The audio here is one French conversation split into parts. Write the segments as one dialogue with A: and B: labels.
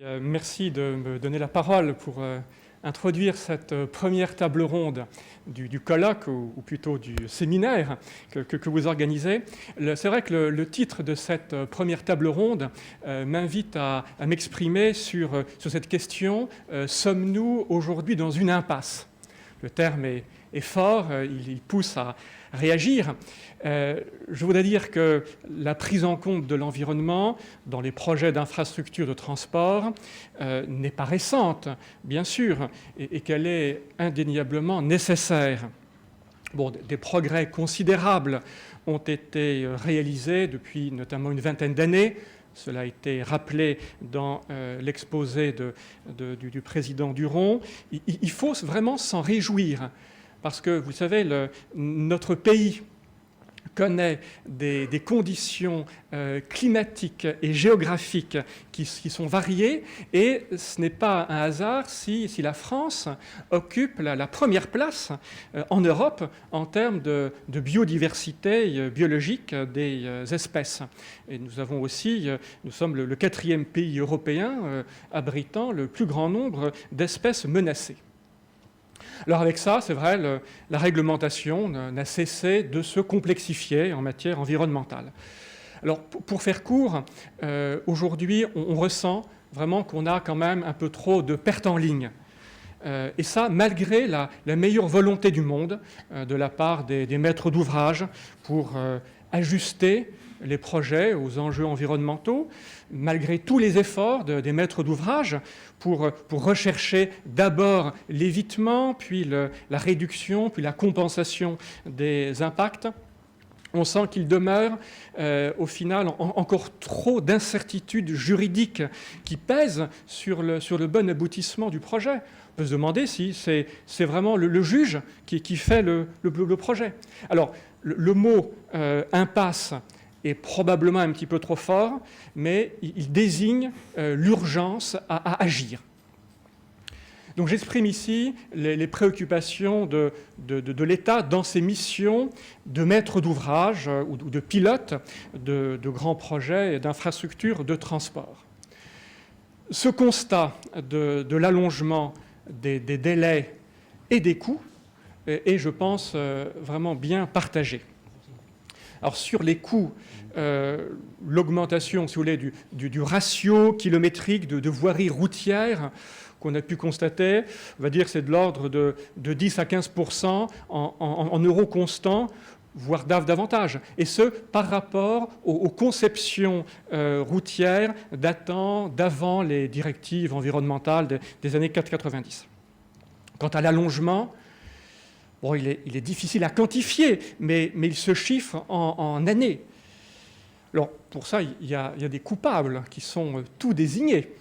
A: Merci de me donner la parole pour introduire cette première table ronde du colloque, ou plutôt du séminaire que vous organisez. C'est vrai que le titre de cette première table ronde m'invite à m'exprimer sur cette question « Sommes-nous aujourd'hui dans une impasse ?» Le terme est fort, il pousse à réagir. Je voudrais dire que la prise en compte de l'environnement dans les projets d'infrastructures de transport n'est pas récente, bien sûr, et qu'elle est indéniablement nécessaire. Bon, des progrès considérables ont été réalisés depuis notamment une vingtaine d'années. Cela a été rappelé dans l'exposé du président Duron. Il faut vraiment s'en réjouir, parce que, vous savez, notre pays connaît des conditions climatiques et géographiques qui sont variées, et ce n'est pas un hasard si la France occupe la première place en Europe en termes de biodiversité biologique des espèces. Et nous sommes le 4e pays européen abritant le plus grand nombre d'espèces menacées. Alors avec ça, c'est vrai, la réglementation n'a cessé de se complexifier en matière environnementale. Alors pour faire court, aujourd'hui, on ressent vraiment qu'on a quand même un peu trop de pertes en ligne. Et ça, malgré la meilleure volonté du monde de la part des maîtres d'ouvrage pour ajuster les projets aux enjeux environnementaux, malgré tous les efforts des maîtres d'ouvrage pour rechercher d'abord l'évitement, puis la réduction, puis la compensation des impacts. On sent qu'il demeure au final encore trop d'incertitudes juridiques qui pèsent sur le bon aboutissement du projet. On peut se demander si c'est vraiment le juge qui fait le projet. Alors, le mot impasse est probablement un petit peu trop fort, mais il désigne l'urgence à agir. Donc j'exprime ici les préoccupations de l'État dans ses missions de maître d'ouvrage ou de pilote de grands projets d'infrastructures de transport. Ce constat de l'allongement des délais et des coûts est, je pense, vraiment bien partagé. Alors sur les coûts, l'augmentation, si vous voulez, du ratio kilométrique de voirie routière qu'on a pu constater, on va dire que c'est de l'ordre de 10 à 15% en euros constants, voire davantage. Et ce, par rapport aux conceptions routières datant d'avant les directives environnementales des années 90. Quant à l'allongement, bon, il est difficile à quantifier, mais il se chiffre en années. Alors, pour ça, il y a des coupables qui sont tout désignés.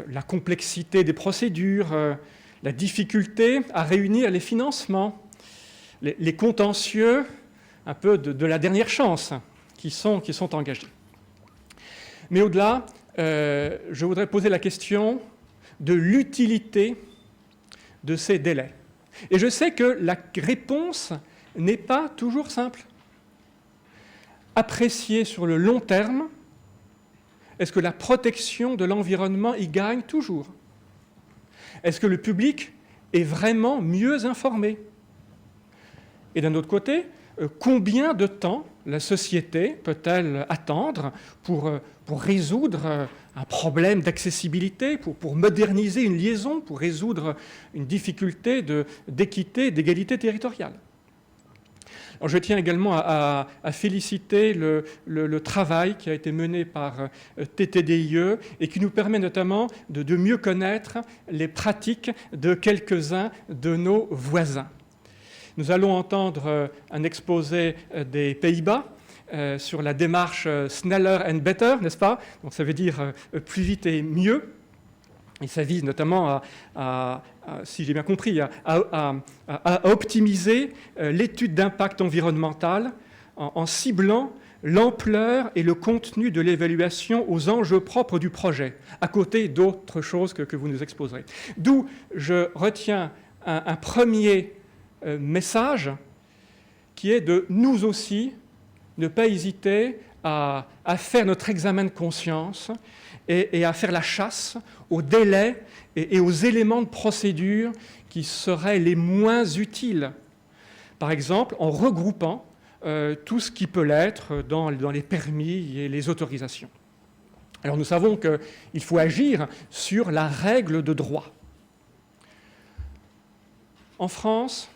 A: La complexité des procédures, la difficulté à réunir les financements, les contentieux un peu de la dernière chance qui sont engagés. Mais au-delà, je voudrais poser la question de l'utilité de ces délais. Et je sais que la réponse n'est pas toujours simple. Apprécier sur le long terme, est-ce que la protection de l'environnement y gagne toujours? Est-ce que le public est vraiment mieux informé? Et d'un autre côté, combien de temps la société peut-elle attendre pour résoudre un problème d'accessibilité, pour moderniser une liaison, pour résoudre une difficulté d'équité, d'égalité territoriale? Alors, je tiens également à féliciter le travail qui a été mené par TTDIE et qui nous permet notamment de mieux connaître les pratiques de quelques-uns de nos voisins. Nous allons entendre un exposé des Pays-Bas sur la démarche Sneller and Better, n'est-ce pas? Donc ça veut dire plus vite et mieux. Et ça vise notamment si j'ai bien compris, à optimiser l'étude d'impact environnemental en ciblant l'ampleur et le contenu de l'évaluation aux enjeux propres du projet, à côté d'autres choses que vous nous exposerez. D'où je retiens un premier message qui est de nous aussi ne pas hésiter à faire notre examen de conscience et à faire la chasse aux délais et aux éléments de procédure qui seraient les moins utiles. Par exemple, en regroupant tout ce qui peut l'être dans les permis et les autorisations. Alors nous savons qu'il faut agir sur la règle de droit. En France,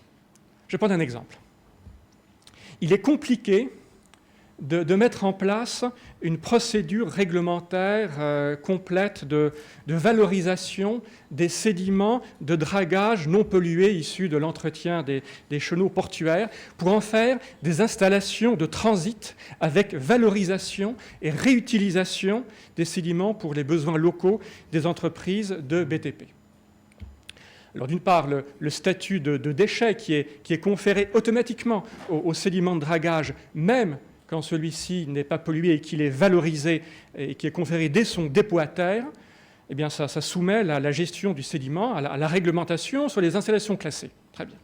A: je vais prendre un exemple. Il est compliqué de mettre en place une procédure réglementaire complète de valorisation des sédiments de dragage non pollués issus de l'entretien des chenaux portuaires pour en faire des installations de transit avec valorisation et réutilisation des sédiments pour les besoins locaux des entreprises de BTP. Alors d'une part, le statut de déchet qui est conféré automatiquement aux sédiments de dragage, même quand celui-ci n'est pas pollué et qu'il est valorisé et qui est conféré dès son dépôt à terre, eh bien ça soumet la gestion du sédiment à la réglementation sur les installations classées. Très bien.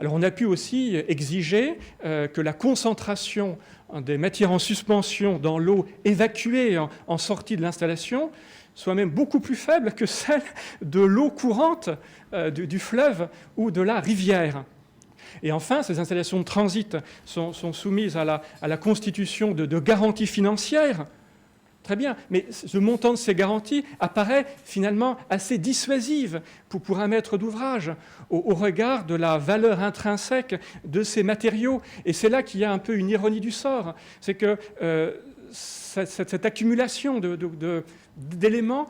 A: Alors on a pu aussi exiger que la concentration des matières en suspension dans l'eau évacuée en sortie de l'installation soit même beaucoup plus faible que celle de l'eau courante du fleuve ou de la rivière. Et enfin, ces installations de transit sont soumises à la constitution de garanties financières. Très bien, mais ce montant de ces garanties apparaît finalement assez dissuasive pour un maître d'ouvrage au regard de la valeur intrinsèque de ces matériaux. Et c'est là qu'il y a un peu une ironie du sort. C'est que cette accumulation d'éléments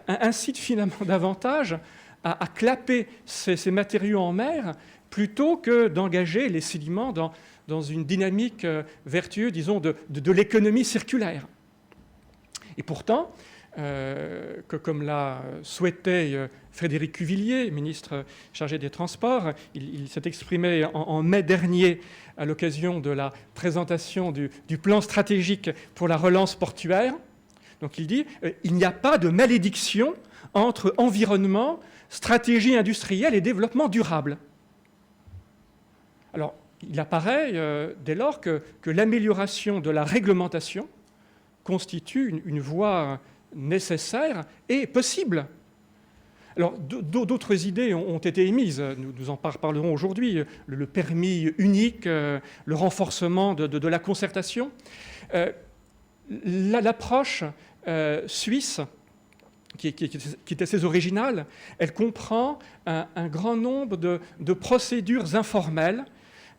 A: incite finalement davantage à clapper ces matériaux en mer plutôt que d'engager les sédiments dans une dynamique vertueuse, disons, de l'économie circulaire. Et pourtant, comme l'a souhaité Frédéric Cuvillier, ministre chargé des Transports, il s'est exprimé en mai dernier à l'occasion de la présentation du plan stratégique pour la relance portuaire. Donc il dit « Il n'y a pas de malédiction entre environnement, stratégie industrielle et développement durable ». Alors, il apparaît dès lors que l'amélioration de la réglementation constitue une voie nécessaire et possible. Alors, d'autres idées ont été émises, nous en parlerons aujourd'hui, le permis unique, le renforcement de la concertation. L'approche suisse, qui est assez originale, elle comprend un grand nombre de procédures informelles.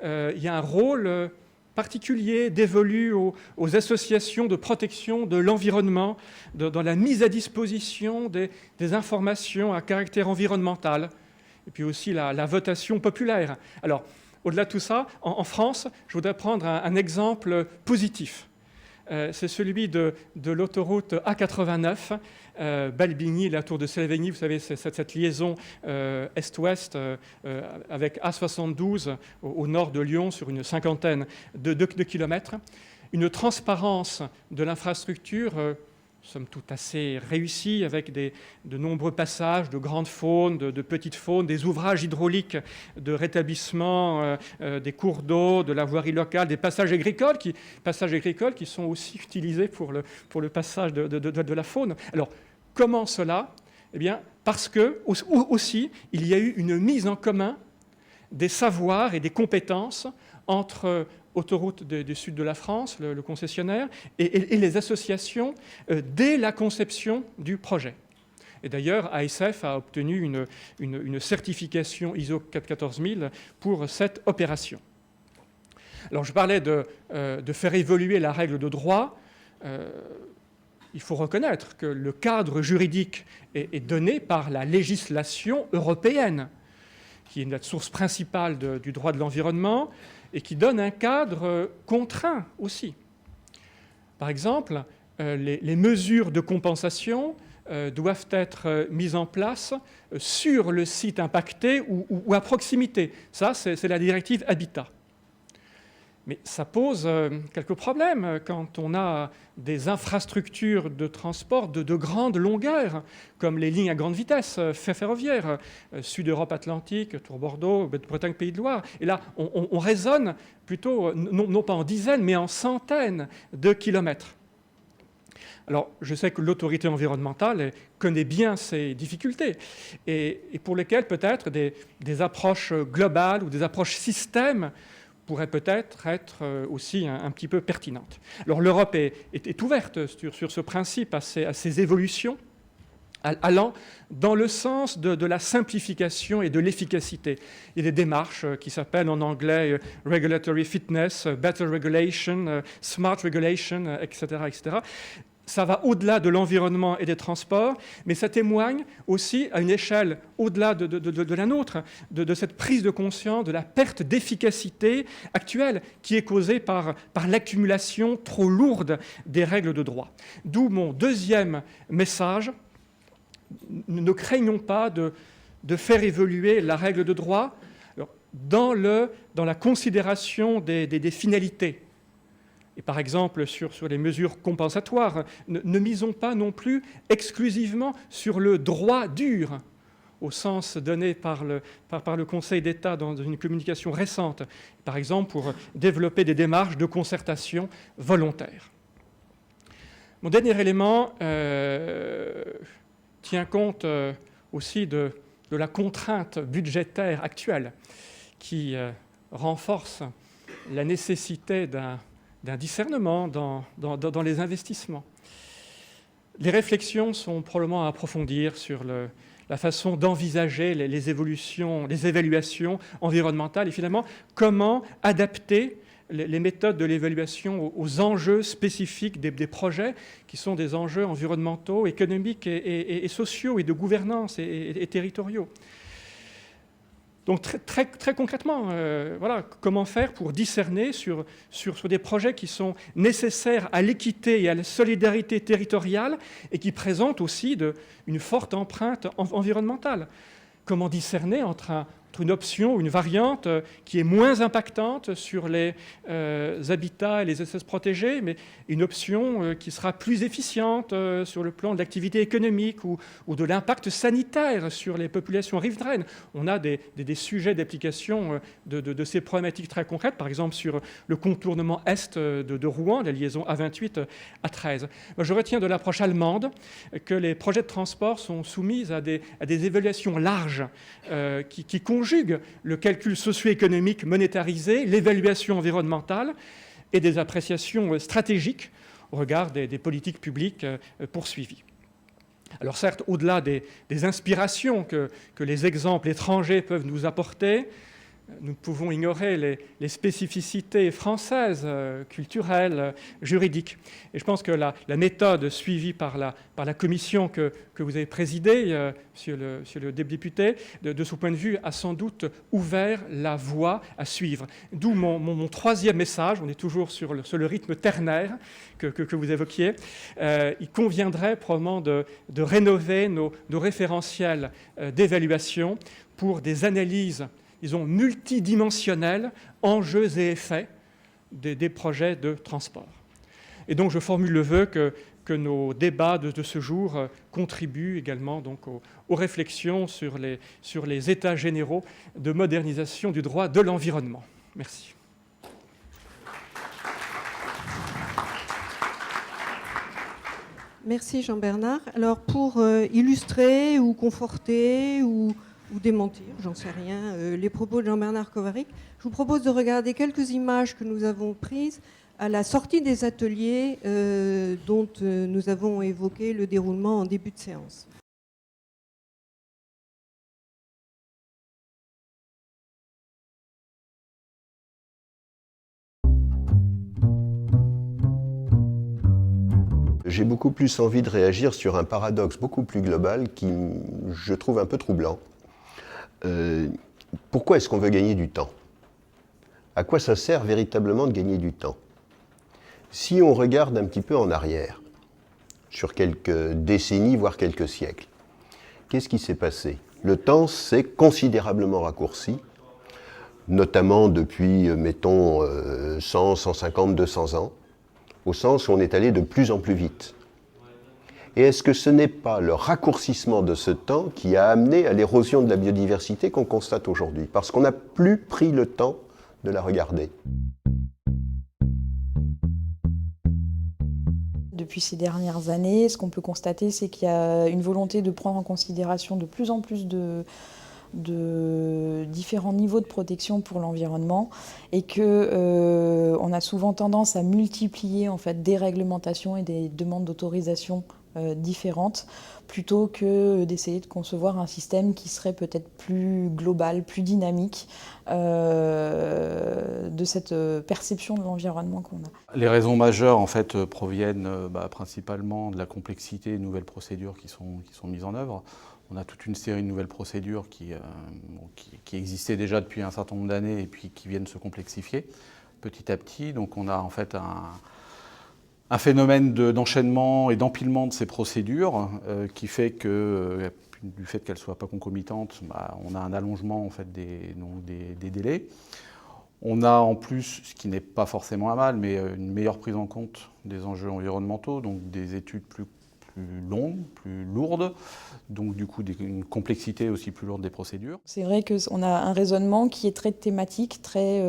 A: Il y a un rôle particulier dévolu aux associations de protection de l'environnement, dans la mise à disposition des informations à caractère environnemental, et puis aussi la votation populaire. Alors, au-delà de tout ça, en France, je voudrais prendre un exemple positif. C'est celui de l'autoroute A89, Balbigny, la tour de Sévigny, vous savez, c'est cette liaison est-ouest avec A72 au nord de Lyon sur une cinquantaine de kilomètres. Une transparence de l'infrastructure, somme toute assez réussie, avec de nombreux passages de grandes faunes, de petites faunes, des ouvrages hydrauliques de rétablissement des cours d'eau, de la voirie locale, des passages agricoles qui sont aussi utilisés pour le passage de la faune. Alors, comment cela ? Eh bien, parce que, aussi, il y a eu une mise en commun des savoirs et des compétences entre Autoroute du sud de la France, le concessionnaire, et les associations dès la conception du projet. Et d'ailleurs, ASF a obtenu une certification ISO 14000 pour cette opération. Alors, je parlais de faire évoluer la règle de droit. Il faut reconnaître que le cadre juridique est donné par la législation européenne, qui est la source principale du droit de l'environnement, et qui donne un cadre contraint aussi. Par exemple, les mesures de compensation doivent être mises en place sur le site impacté ou à proximité. Ça, c'est la directive Habitat. Mais ça pose quelques problèmes quand on a des infrastructures de transport de grande longueur, comme les lignes à grande vitesse ferroviaires, Sud-Europe Atlantique, Tours Bordeaux, Bretagne Pays de Loire. Et là, on raisonne plutôt, non pas en dizaines, mais en centaines de kilomètres. Alors, je sais que l'autorité environnementale connaît bien ces difficultés et pour lesquelles peut-être des approches globales ou des approches systèmes pourrait peut-être être aussi un petit peu pertinente. Alors l'Europe est ouverte sur ce principe à ces évolutions, allant dans le sens de la simplification et de l'efficacité. Il y a des démarches qui s'appellent en anglais Regulatory Fitness, Better Regulation, Smart Regulation, etc., etc. Ça va au-delà de l'environnement et des transports, mais ça témoigne aussi à une échelle au-delà de la nôtre, de cette prise de conscience de la perte d'efficacité actuelle qui est causée par l'accumulation trop lourde des règles de droit. D'où mon deuxième message, ne craignons pas de faire évoluer la règle de droit dans la considération des finalités. Et par exemple, sur les mesures compensatoires, ne misons pas non plus exclusivement sur le droit dur, au sens donné par le Conseil d'État dans une communication récente, par exemple pour développer des démarches de concertation volontaire. Mon dernier élément tient compte aussi de la contrainte budgétaire actuelle qui renforce la nécessité d'un discernement dans les investissements. Les réflexions sont probablement à approfondir sur la façon d'envisager les évaluations environnementales et finalement comment adapter les méthodes de l'évaluation aux enjeux spécifiques des projets qui sont des enjeux environnementaux, économiques et sociaux et de gouvernance et territoriaux. Donc très concrètement, voilà, comment faire pour discerner sur des projets qui sont nécessaires à l'équité et à la solidarité territoriale et qui présentent aussi une forte empreinte environnementale. Comment discerner entre une option ou une variante qui est moins impactante sur les habitats et les espèces protégées, mais une option qui sera plus efficiente sur le plan de l'activité économique ou de l'impact sanitaire sur les populations riveraines. On a des sujets d'application de ces problématiques très concrètes, par exemple sur le contournement est de Rouen, la liaison A28 A13. Je retiens de l'approche allemande que les projets de transport sont soumis à des évaluations larges qui conjuguent le calcul socio-économique monétarisé, l'évaluation environnementale et des appréciations stratégiques au regard des politiques publiques poursuivies. Alors certes, au-delà des inspirations que les exemples étrangers peuvent nous apporter, nous ne pouvons ignorer les spécificités françaises, culturelles, juridiques. Et je pense que la méthode suivie par la commission que vous avez présidée, monsieur le député, de ce point de vue, a sans doute ouvert la voie à suivre. D'où mon troisième message, on est toujours sur le rythme ternaire que vous évoquiez. Il conviendrait probablement de rénover nos référentiels d'évaluation pour des analyses multidimensionnels, enjeux et effets des projets de transport. Et donc je formule le vœu que nos débats de ce jour contribuent également donc aux réflexions sur les états généraux de modernisation du droit de l'environnement. Merci.
B: Merci Jean-Bernard. Alors pour illustrer ou conforter ou démentir, j'en sais rien, les propos de Jean-Bernard Kovařík, je vous propose de regarder quelques images que nous avons prises à la sortie des ateliers dont nous avons évoqué le déroulement en début de séance.
C: J'ai beaucoup plus envie de réagir sur un paradoxe beaucoup plus global qui, je trouve, un peu troublant. Pourquoi est-ce qu'on veut gagner du temps? À quoi ça sert véritablement de gagner du temps? Si on regarde un petit peu en arrière, sur quelques décennies, voire quelques siècles, qu'est-ce qui s'est passé? Le temps s'est considérablement raccourci. notamment depuis, mettons, 100, 150, 200 ans, au sens où on est allé de plus en plus vite. Et est-ce que ce n'est pas le raccourcissement de ce temps qui a amené à l'érosion de la biodiversité qu'on constate aujourd'hui? Parce qu'on n'a plus pris le temps de la regarder.
D: Depuis ces dernières années, ce qu'on peut constater, c'est qu'il y a une volonté de prendre en considération de plus en plus de différents niveaux de protection pour l'environnement et que on a souvent tendance à multiplier en fait des réglementations et des demandes d'autorisation différentes plutôt que d'essayer de concevoir un système qui serait peut-être plus global, plus dynamique de cette perception de l'environnement qu'on a.
E: Les raisons majeures en fait proviennent principalement de la complexité des nouvelles procédures qui sont mises en œuvre. On a toute une série de nouvelles procédures qui existaient déjà depuis un certain nombre d'années et puis qui viennent se complexifier petit à petit. Donc on a en fait un phénomène d'enchaînement et d'empilement de ces procédures qui fait que, du fait qu'elles ne soient pas concomitantes, on a un allongement en fait, des délais. On a en plus, ce qui n'est pas forcément un mal, mais une meilleure prise en compte des enjeux environnementaux, donc des études plus longues, plus lourdes, donc du coup une complexité aussi plus lourde des procédures.
D: C'est vrai qu'on a un raisonnement qui est très thématique, très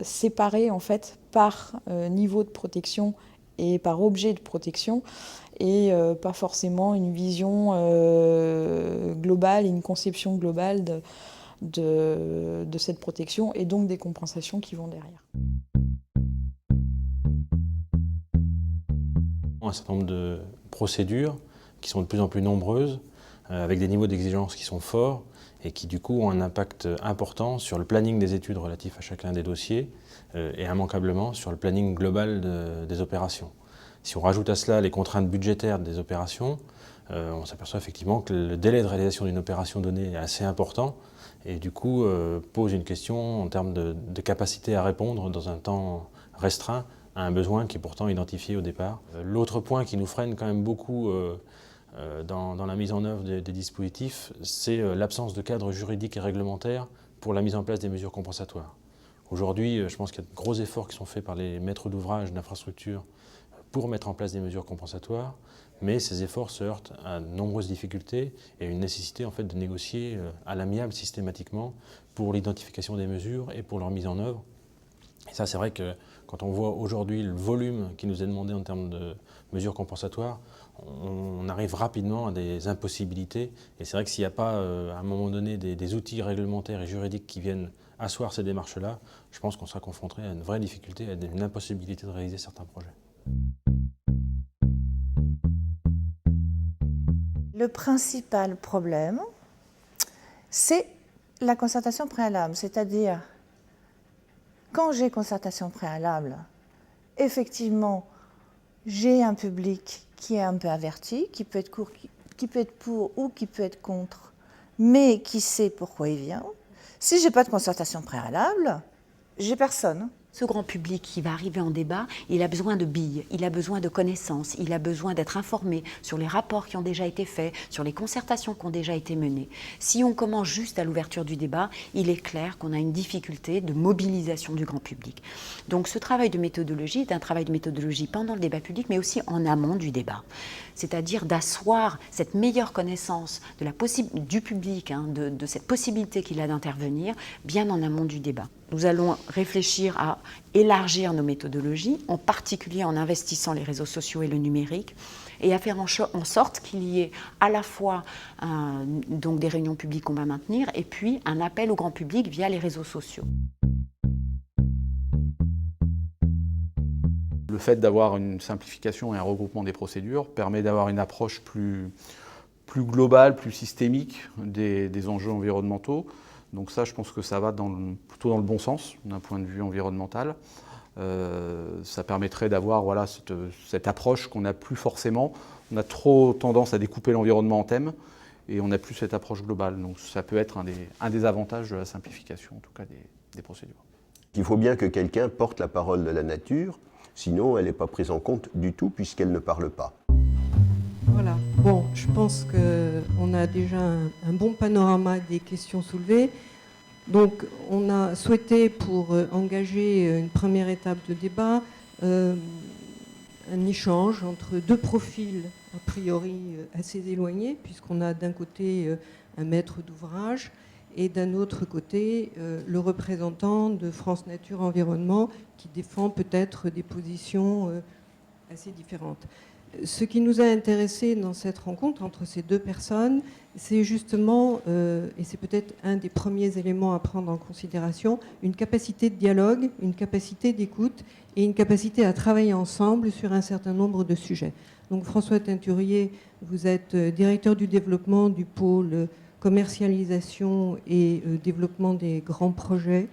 D: séparé en fait par niveau de protection et par objet de protection et pas forcément une vision globale et une conception globale de cette protection et donc des compensations qui vont derrière.
F: Un certain nombre de procédures qui sont de plus en plus nombreuses, avec des niveaux d'exigence qui sont forts et qui du coup ont un impact important sur le planning des études relatifs à chacun des dossiers et immanquablement sur le planning global des opérations. Si on rajoute à cela les contraintes budgétaires des opérations, on s'aperçoit effectivement que le délai de réalisation d'une opération donnée est assez important et du coup pose une question en termes de capacité à répondre dans un temps restreint à un besoin qui est pourtant identifié au départ. L'autre point qui nous freine quand même beaucoup dans la mise en œuvre des dispositifs, c'est l'absence de cadre juridique et réglementaire pour la mise en place des mesures compensatoires. Aujourd'hui, je pense qu'il y a de gros efforts qui sont faits par les maîtres d'ouvrage d'infrastructures pour mettre en place des mesures compensatoires, mais ces efforts se heurtent à de nombreuses difficultés et une nécessité en fait, de négocier à l'amiable systématiquement pour l'identification des mesures et pour leur mise en œuvre. Et ça, c'est vrai que quand on voit aujourd'hui le volume qui nous est demandé en termes de mesures compensatoires, on arrive rapidement à des impossibilités. Et c'est vrai que s'il n'y a pas, à un moment donné, des outils réglementaires et juridiques qui viennent asseoir ces démarches-là, je pense qu'on sera confronté à une vraie difficulté, à une impossibilité de réaliser certains projets.
G: Le principal problème, c'est la concertation préalable, c'est-à-dire quand j'ai concertation préalable, effectivement, j'ai un public qui est un peu averti, qui peut être pour ou qui peut être contre, mais qui sait pourquoi il vient. Si je n'ai pas de concertation préalable, j'ai personne.
H: Ce grand public qui va arriver en débat, il a besoin de billes, il a besoin de connaissances, il a besoin d'être informé sur les rapports qui ont déjà été faits, sur les concertations qui ont déjà été menées. Si on commence juste à l'ouverture du débat, il est clair qu'on a une difficulté de mobilisation du grand public. Donc ce travail de méthodologie est un travail de méthodologie pendant le débat public, mais aussi en amont du débat. C'est-à-dire d'asseoir cette meilleure connaissance du public, de cette possibilité qu'il a d'intervenir, bien en amont du débat. Nous allons réfléchir à élargir nos méthodologies, en particulier en investissant les réseaux sociaux et le numérique, et à faire en sorte qu'il y ait à la fois donc des réunions publiques qu'on va maintenir, et puis un appel au grand public via les réseaux sociaux.
E: Le fait d'avoir une simplification et un regroupement des procédures permet d'avoir une approche plus globale, plus systémique des enjeux environnementaux. Donc ça, je pense que ça va plutôt dans le bon sens, d'un point de vue environnemental. Ça permettrait d'avoir voilà, cette approche qu'on n'a plus forcément. On a trop tendance à découper l'environnement en thèmes et on n'a plus cette approche globale. Donc ça peut être un des avantages de la simplification, en tout cas des procédures.
C: Il faut bien que quelqu'un porte la parole de la nature, sinon elle n'est pas prise en compte du tout puisqu'elle ne parle pas.
B: Voilà. Bon, je pense qu'on a déjà un bon panorama des questions soulevées. Donc on a souhaité, pour engager une première étape de débat, un échange entre deux profils a priori assez éloignés, puisqu'on a d'un côté un maître d'ouvrage et d'un autre côté le représentant de France Nature Environnement qui défend peut-être des positions assez différentes. Ce qui nous a intéressés dans cette rencontre entre ces deux personnes, c'est justement, et c'est peut-être un des premiers éléments à prendre en considération, une capacité de dialogue, une capacité d'écoute et une capacité à travailler ensemble sur un certain nombre de sujets. Donc François Teinturier, vous êtes directeur du développement du pôle commercialisation et développement des grands projets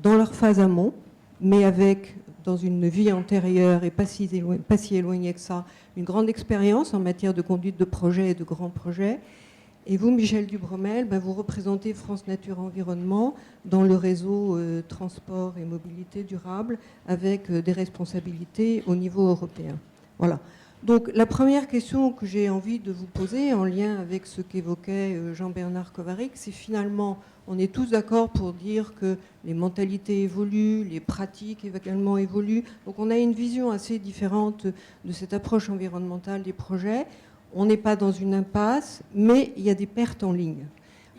B: dans leur phase amont, mais avec, dans une vie antérieure et pas si éloignée que ça, une grande expérience en matière de conduite de projets et de grands projets. Et vous, Michel Dubromel, vous représentez France Nature Environnement dans le réseau transport et mobilité durable avec des responsabilités au niveau européen. Voilà. Donc la première question que j'ai envie de vous poser en lien avec ce qu'évoquait Jean-Bernard Kovarik, c'est finalement, on est tous d'accord pour dire que les mentalités évoluent, les pratiques également évoluent. Donc on a une vision assez différente de cette approche environnementale des projets. On n'est pas dans une impasse, mais il y a des pertes en ligne.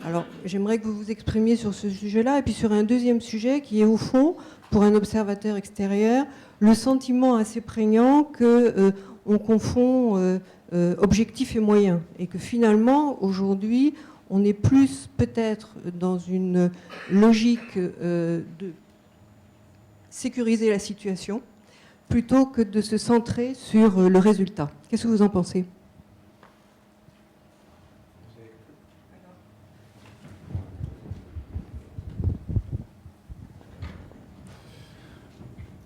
B: Alors j'aimerais que vous vous exprimiez sur ce sujet-là et puis sur un deuxième sujet qui est au fond, pour un observateur extérieur, le sentiment assez prégnant que on confond objectif et moyen et que finalement aujourd'hui on est plus peut-être dans une logique de sécuriser la situation plutôt que de se centrer sur le résultat. Qu'est-ce que vous en pensez ?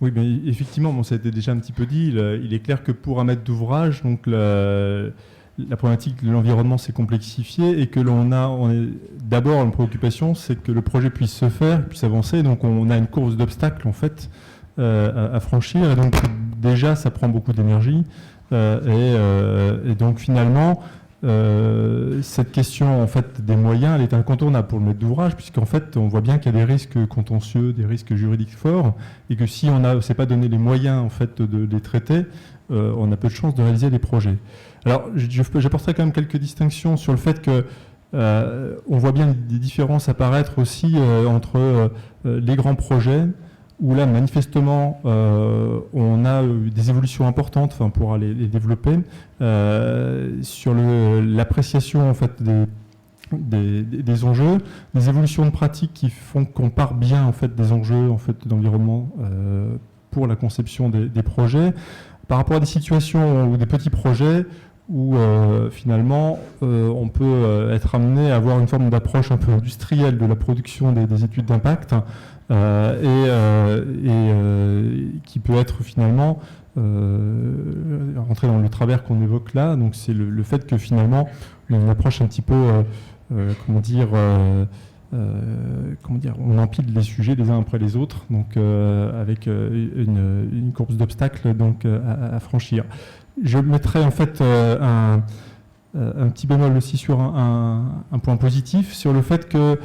I: Oui, mais effectivement, bon, ça a été déjà un petit peu dit, il est clair que pour un maître d'ouvrage, donc la problématique de l'environnement s'est complexifiée et que d'abord une préoccupation, c'est que le projet puisse se faire, puisse avancer. Donc on a une course d'obstacles en fait à franchir. Et donc déjà, ça prend beaucoup d'énergie. Et donc finalement, cette question en fait des moyens, elle est incontournable pour le maître d'ouvrage, puisqu'en fait on voit bien qu'il y a des risques contentieux, des risques juridiques forts, et que si on ne s'est pas donné les moyens en fait de les traiter, on a peu de chances de réaliser des projets. Alors j'apporterai quand même quelques distinctions sur le fait que on voit bien des différences apparaître aussi entre les grands projets, où là, manifestement, on a eu des évolutions importantes pour aller les développer sur l'appréciation en fait, des enjeux, des évolutions de pratiques qui font qu'on part bien en fait, des enjeux en fait, d'environnement pour la conception des projets, par rapport à des situations ou des petits projets où finalement on peut être amené à avoir une forme d'approche un peu industrielle de la production des études d'impact qui peut être finalement rentrer dans le travers qu'on évoque là. Donc c'est le fait que finalement on a une approche un petit peu on empile les sujets les uns après les autres, donc avec une course d'obstacles donc à franchir. Je mettrai en fait un petit bémol aussi sur un point positif, sur le fait que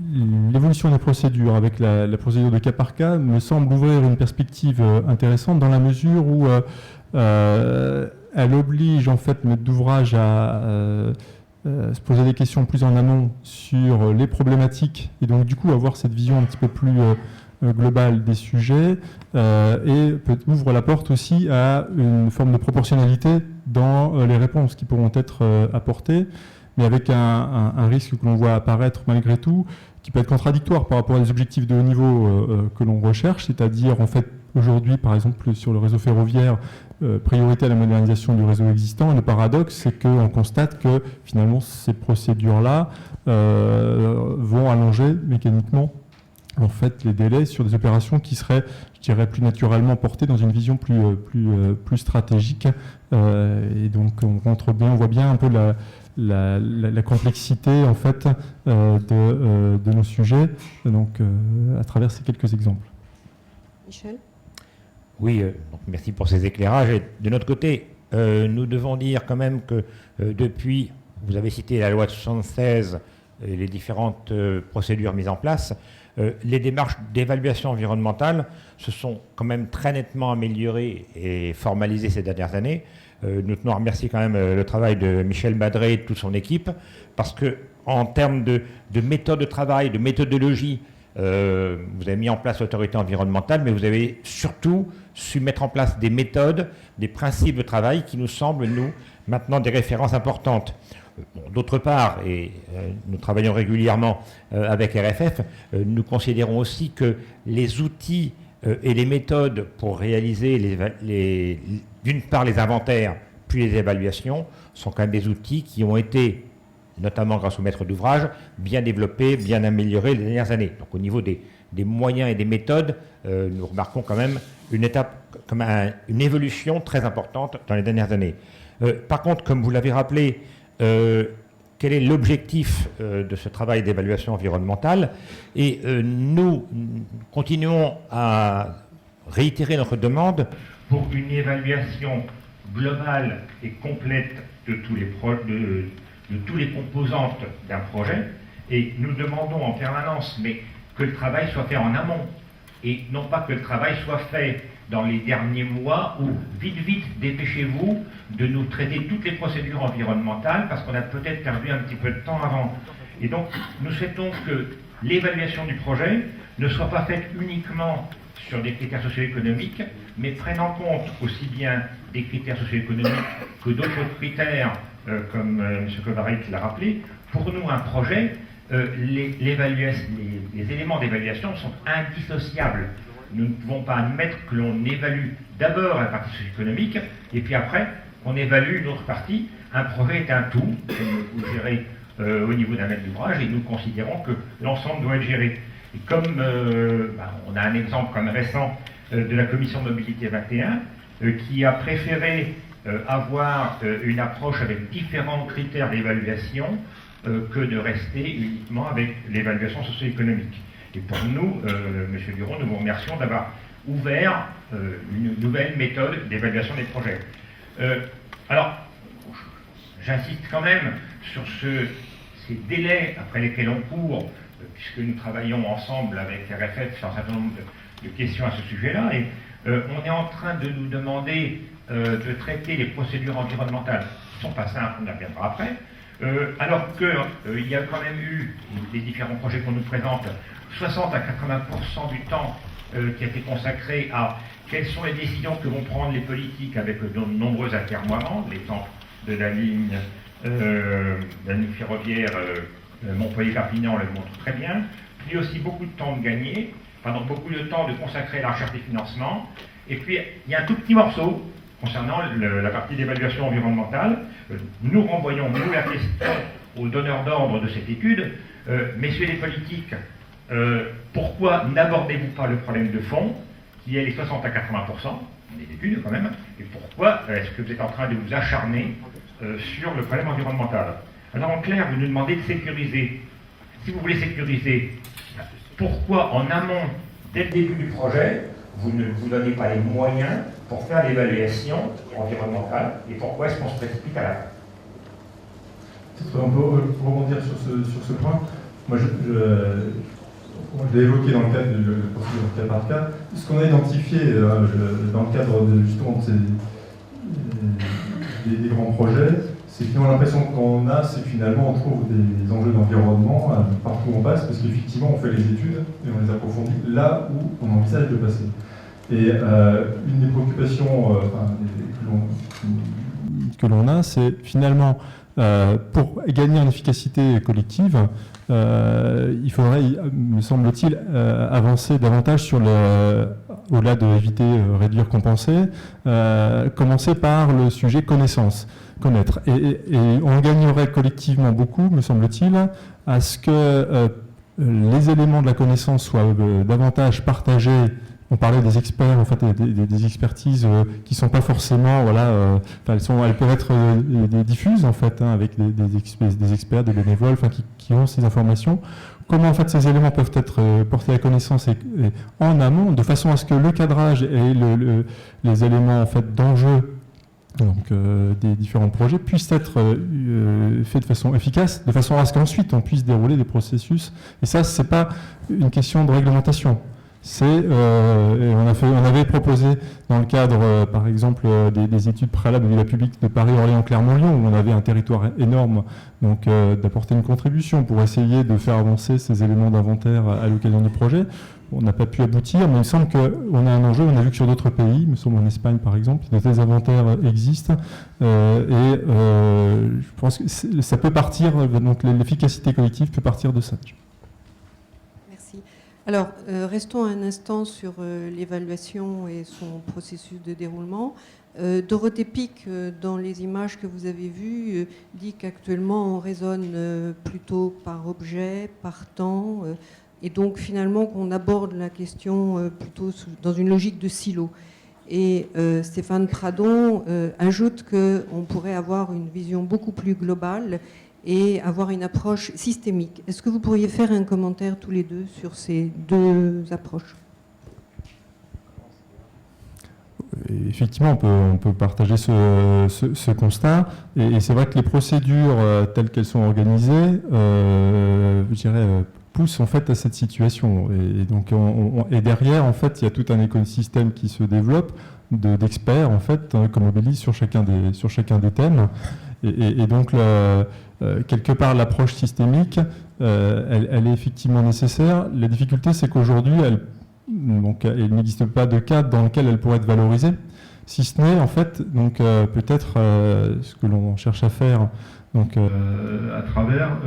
I: l'évolution des procédures avec la procédure de cas par cas me semble ouvrir une perspective intéressante dans la mesure où elle oblige en fait le maître d'ouvrage à se poser des questions plus en amont sur les problématiques et donc du coup avoir cette vision un petit peu plus globale des sujets et ouvre la porte aussi à une forme de proportionnalité dans les réponses qui pourront être apportées, mais avec un risque que l'on voit apparaître malgré tout, qui peut être contradictoire par rapport à des objectifs de haut niveau que l'on recherche, c'est-à-dire en fait aujourd'hui par exemple sur le réseau ferroviaire, priorité à la modernisation du réseau existant. Et le paradoxe, c'est qu'on constate que finalement ces procédures-là vont allonger mécaniquement en fait les délais sur des opérations qui seraient, je dirais, plus naturellement portées dans une vision plus stratégique. Et donc on voit bien un peu la complexité en fait de nos sujets, donc à travers ces quelques exemples.
B: Michel ?
J: Oui, donc merci pour ces éclairages. Et de notre côté, nous devons dire quand même que depuis, vous avez cité la loi de 1976 les différentes procédures mises en place, les démarches d'évaluation environnementale se sont quand même très nettement améliorées et formalisées ces dernières années. Nous tenons à remercier quand même le travail de Michel Madré et de toute son équipe, parce que en termes de méthode de travail, de méthodologie, vous avez mis en place l'autorité environnementale, mais vous avez surtout su mettre en place des méthodes, des principes de travail qui nous semblent, nous, maintenant des références importantes. Bon, d'autre part, et nous travaillons régulièrement avec RFF, nous considérons aussi que les outils et les méthodes pour réaliser d'une part les inventaires, puis les évaluations, sont quand même des outils qui ont été, notamment grâce aux maîtres d'ouvrage, bien développés, bien améliorés les dernières années. Donc au niveau des moyens et des méthodes, nous remarquons quand même une étape, comme une évolution très importante dans les dernières années. Par contre, comme vous l'avez rappelé, quel est l'objectif de ce travail d'évaluation environnementale? Et nous continuons à réitérer notre demande pour une évaluation globale et complète de tous les composantes d'un projet. Et nous demandons en permanence que le travail soit fait en amont, et non pas que le travail soit fait dans les derniers mois où, vite, dépêchez-vous de nous traiter toutes les procédures environnementales parce qu'on a peut-être perdu un petit peu de temps avant. Et donc, nous souhaitons que l'évaluation du projet ne soit pas faite uniquement sur des critères socio-économiques, mais prenne en compte aussi bien des critères socio-économiques que d'autres critères, comme M. Kovarik l'a rappelé. Pour nous, un projet, les éléments d'évaluation sont indissociables. Nous ne pouvons pas admettre que l'on évalue d'abord la partie socio-économique et puis après qu'on évalue une autre partie. Un projet est un tout, comme vous le gérez au niveau d'un maître d'ouvrage, et nous considérons que l'ensemble doit être géré. Et comme on a un exemple comme récent de la commission de mobilité 21 qui a préféré avoir une approche avec différents critères d'évaluation que de rester uniquement avec l'évaluation socio-économique. Et pour nous, M. Duron, nous vous remercions d'avoir ouvert une nouvelle méthode d'évaluation des projets. Alors, j'insiste quand même sur ces délais après lesquels on court, puisque nous travaillons ensemble avec RFF sur un certain nombre de questions à ce sujet-là, et on est en train de nous demander de traiter les procédures environnementales, qui ne sont pas simples, on y reviendra après, alors qu'il y a quand même eu, des différents projets qu'on nous présente, 60 à 80% du temps qui a été consacré à quelles sont les décisions que vont prendre les politiques avec de nombreux atermoiements. L'exemple de la ligne ferroviaire Montpellier-Perpignan le montre très bien. Puis aussi beaucoup de temps de gagner, beaucoup de temps de consacrer à la recherche des financements. Et puis il y a un tout petit morceau concernant la partie d'évaluation environnementale. Nous renvoyons, nous, la question aux donneurs d'ordre de cette étude. Messieurs les politiques, pourquoi n'abordez-vous pas le problème de fond, qui est les 60 à 80% des études quand même, et pourquoi est-ce que vous êtes en train de vous acharner sur le problème environnemental? Alors en clair, vous nous demandez de sécuriser. Si vous voulez sécuriser, pourquoi en amont, dès le début du projet, vous ne vous donnez pas les moyens pour faire l'évaluation environnementale, et pourquoi est-ce qu'on se précipite à la fin?
I: On peut rebondir sur ce point. Moi, je l'ai évoqué dans le cadre de la procédure cas par cas. Ce qu'on a identifié dans le cadre justement des grands projets, c'est que l'impression qu'on a, c'est que finalement on trouve des enjeux d'environnement partout où on passe, parce qu'effectivement on fait les études et on les approfondit là où on envisage de passer. Et une des préoccupations que l'on a, c'est finalement pour gagner en efficacité collective, il faudrait, me semble-t-il, avancer davantage sur au-delà de éviter, réduire, compenser, commencer par le sujet connaissance, connaître. Et on gagnerait collectivement beaucoup, me semble-t-il, à ce que les éléments de la connaissance soient davantage partagés. On parlait des experts, en fait, des expertises qui sont pas forcément, elles peuvent être diffuses en fait, avec des experts, des bénévoles, qui ont ces informations. Comment en fait ces éléments peuvent être portés à connaissance et en amont, de façon à ce que le cadrage et les éléments en fait d'enjeu donc, des différents projets puissent être faits de façon efficace, de façon à ce qu'ensuite on puisse dérouler des processus. Et ça, ce n'est pas une question de réglementation. On avait proposé dans le cadre, par exemple, des études préalables de la publique de Paris-Orléans-Clermont-Lyon, où on avait un territoire énorme, donc d'apporter une contribution pour essayer de faire avancer ces éléments d'inventaire à l'occasion du projet. On n'a pas pu aboutir, mais il me semble qu'on a un enjeu. On a vu que sur d'autres pays, il me semble en Espagne par exemple, de tels inventaires existent. Je pense que ça peut partir, donc l'efficacité collective peut partir de ça.
B: Merci. Alors, restons un instant sur l'évaluation et son processus de déroulement. Dorothée Pic, dans les images que vous avez vues, dit qu'actuellement on raisonne plutôt par objet, par temps, et donc finalement qu'on aborde la question plutôt dans une logique de silo. Et Stéphane Pradon ajoute qu'on pourrait avoir une vision beaucoup plus globale et avoir une approche systémique. Est-ce que vous pourriez faire un commentaire tous les deux sur ces deux approches ?
I: Effectivement, on peut partager ce constat. Et c'est vrai que les procédures telles qu'elles sont organisées, je dirais, poussent en fait à cette situation. Et donc, et derrière, en fait, il y a tout un écosystème qui se développe d'experts, en fait, comme Obélis sur chacun des thèmes. Et donc, quelque part, l'approche systémique, elle est effectivement nécessaire. La difficulté, c'est qu'aujourd'hui, il n'existe pas de cadre dans lequel elle pourrait être valorisée, si ce n'est, en fait, donc peut-être ce que l'on cherche à faire, donc à travers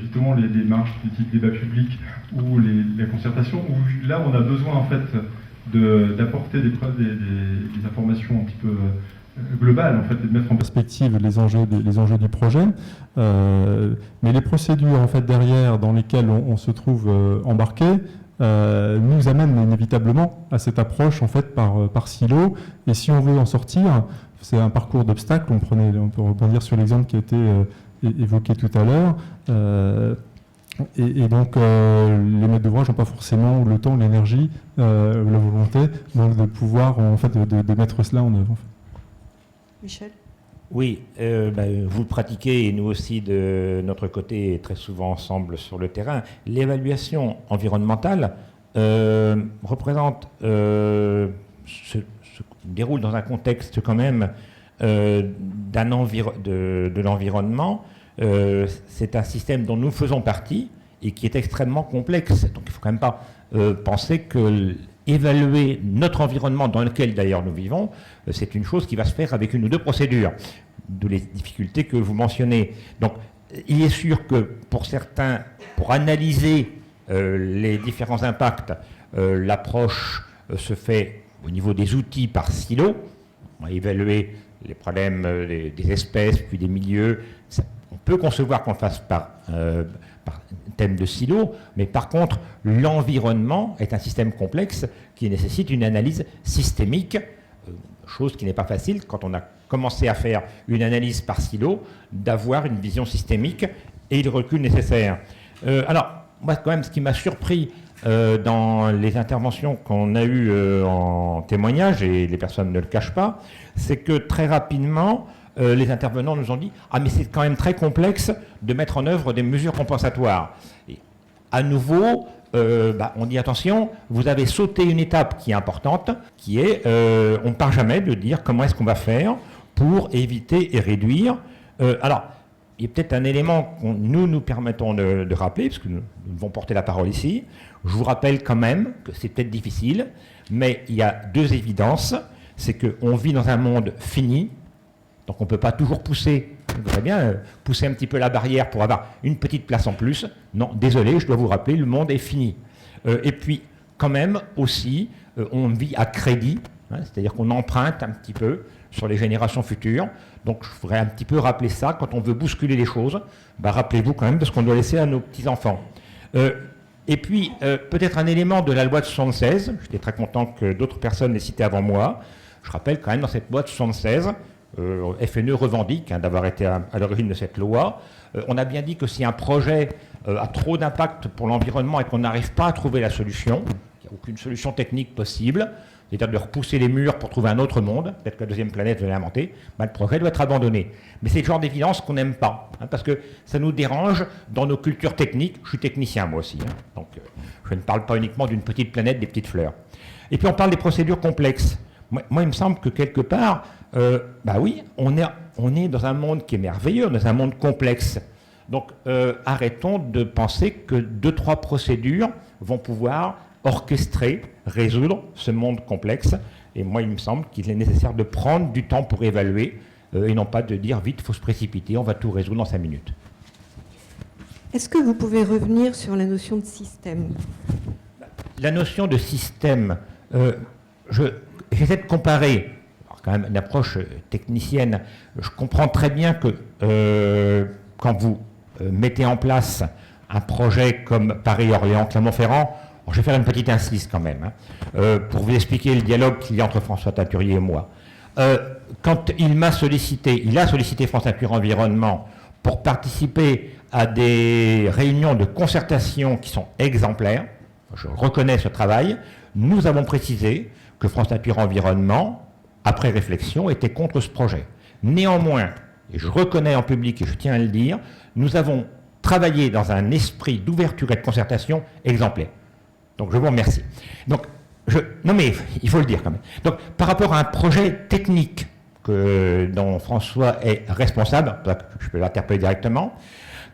I: justement les démarches du type débat public ou la concertation, où là, on a besoin, en fait, d'apporter des informations un petit peu globales, en fait, et de mettre en perspective les enjeux du projet. Mais les procédures, en fait, derrière, dans lesquelles on se trouve embarqué, nous amènent inévitablement à cette approche, en fait, par silo. Et si on veut en sortir, c'est un parcours d'obstacles. On peut rebondir sur l'exemple qui a été évoqué tout à l'heure. Et donc, les maîtres d'ouvrage n'ont pas forcément le temps, l'énergie, la volonté, donc de pouvoir, en fait, de mettre cela en œuvre. En fait.
B: Michel ?
J: Oui, vous le pratiquez et nous aussi de notre côté, très souvent ensemble sur le terrain. L'évaluation environnementale représente, se déroule dans un contexte quand même de l'environnement. C'est un système dont nous faisons partie et qui est extrêmement complexe. Donc il ne faut quand même pas penser que évaluer notre environnement dans lequel d'ailleurs nous vivons, c'est une chose qui va se faire avec une ou deux procédures, d'où les difficultés que vous mentionnez. Donc il est sûr que pour certains, pour analyser les différents impacts, l'approche se fait au niveau des outils par silo. On va évaluer les problèmes des espèces, puis des milieux. On peut concevoir qu'on le fasse par thème de silo, mais par contre, l'environnement est un système complexe qui nécessite une analyse systémique, chose qui n'est pas facile quand on a commencé à faire une analyse par silo, d'avoir une vision systémique et le recul nécessaire. Alors, moi, quand même, ce qui m'a surpris dans les interventions qu'on a eues en témoignage, et les personnes ne le cachent pas, c'est que très rapidement, les intervenants nous ont dit « Ah, mais c'est quand même très complexe de mettre en œuvre des mesures compensatoires. » Et à nouveau, on dit « Attention, vous avez sauté une étape qui est importante, qui est on ne part jamais de dire comment est-ce qu'on va faire pour éviter et réduire. » Alors, il y a peut-être un élément que nous permettons de rappeler, parce que nous devons porter la parole ici. Je vous rappelle quand même que c'est peut-être difficile, mais il y a deux évidences. C'est qu'on vit dans un monde fini, donc on ne peut pas toujours pousser, on devrait bien pousser un petit peu la barrière pour avoir une petite place en plus. Non, désolé, je dois vous rappeler, le monde est fini. Et puis, quand même, aussi, on vit à crédit, hein, c'est-à-dire qu'on emprunte un petit peu sur les générations futures. Donc, je voudrais un petit peu rappeler ça. Quand on veut bousculer les choses, rappelez-vous quand même de ce qu'on doit laisser à nos petits-enfants. Et puis, peut-être un élément de la loi de 76, j'étais très content que d'autres personnes l'aient cité avant moi. Je rappelle quand même, dans cette loi de 76, FNE revendique d'avoir été à l'origine de cette loi. On a bien dit que si un projet a trop d'impact pour l'environnement et qu'on n'arrive pas à trouver la solution, qu'il n'y a aucune solution technique possible, c'est-à-dire de repousser les murs pour trouver un autre monde, peut-être que la deuxième planète venait inventer, le projet doit être abandonné. Mais c'est le genre d'évidence qu'on n'aime pas, parce que ça nous dérange dans nos cultures techniques. Je suis technicien moi aussi, donc je ne parle pas uniquement d'une petite planète, des petites fleurs. Et puis on parle des procédures complexes. Moi, il me semble que quelque part, oui, on est dans un monde qui est merveilleux, dans un monde complexe. Donc arrêtons de penser que 2-3 procédures vont pouvoir orchestrer, résoudre ce monde complexe. Et moi, il me semble qu'il est nécessaire de prendre du temps pour évaluer et non pas de dire vite, il faut se précipiter, on va tout résoudre en 5 minutes.
B: Est-ce que vous pouvez revenir sur la notion de système?
J: La notion de système, j'essaie de comparer, alors quand même une approche technicienne, je comprends très bien que quand vous mettez en place un projet comme Paris-Orléans-Clermont-Ferrand, je vais faire une petite incise quand même, pour vous expliquer le dialogue qu'il y a entre François Teinturier et moi. Quand il a sollicité France Nature Environnement pour participer à des réunions de concertation qui sont exemplaires, je reconnais ce travail, nous avons précisé que France Nature Environnement, après réflexion, était contre ce projet. Néanmoins, et je reconnais en public et je tiens à le dire, nous avons travaillé dans un esprit d'ouverture et de concertation exemplaire. Donc je vous remercie. Donc, non mais il faut le dire quand même. Donc par rapport à un projet technique dont François est responsable, je peux l'interpeller directement,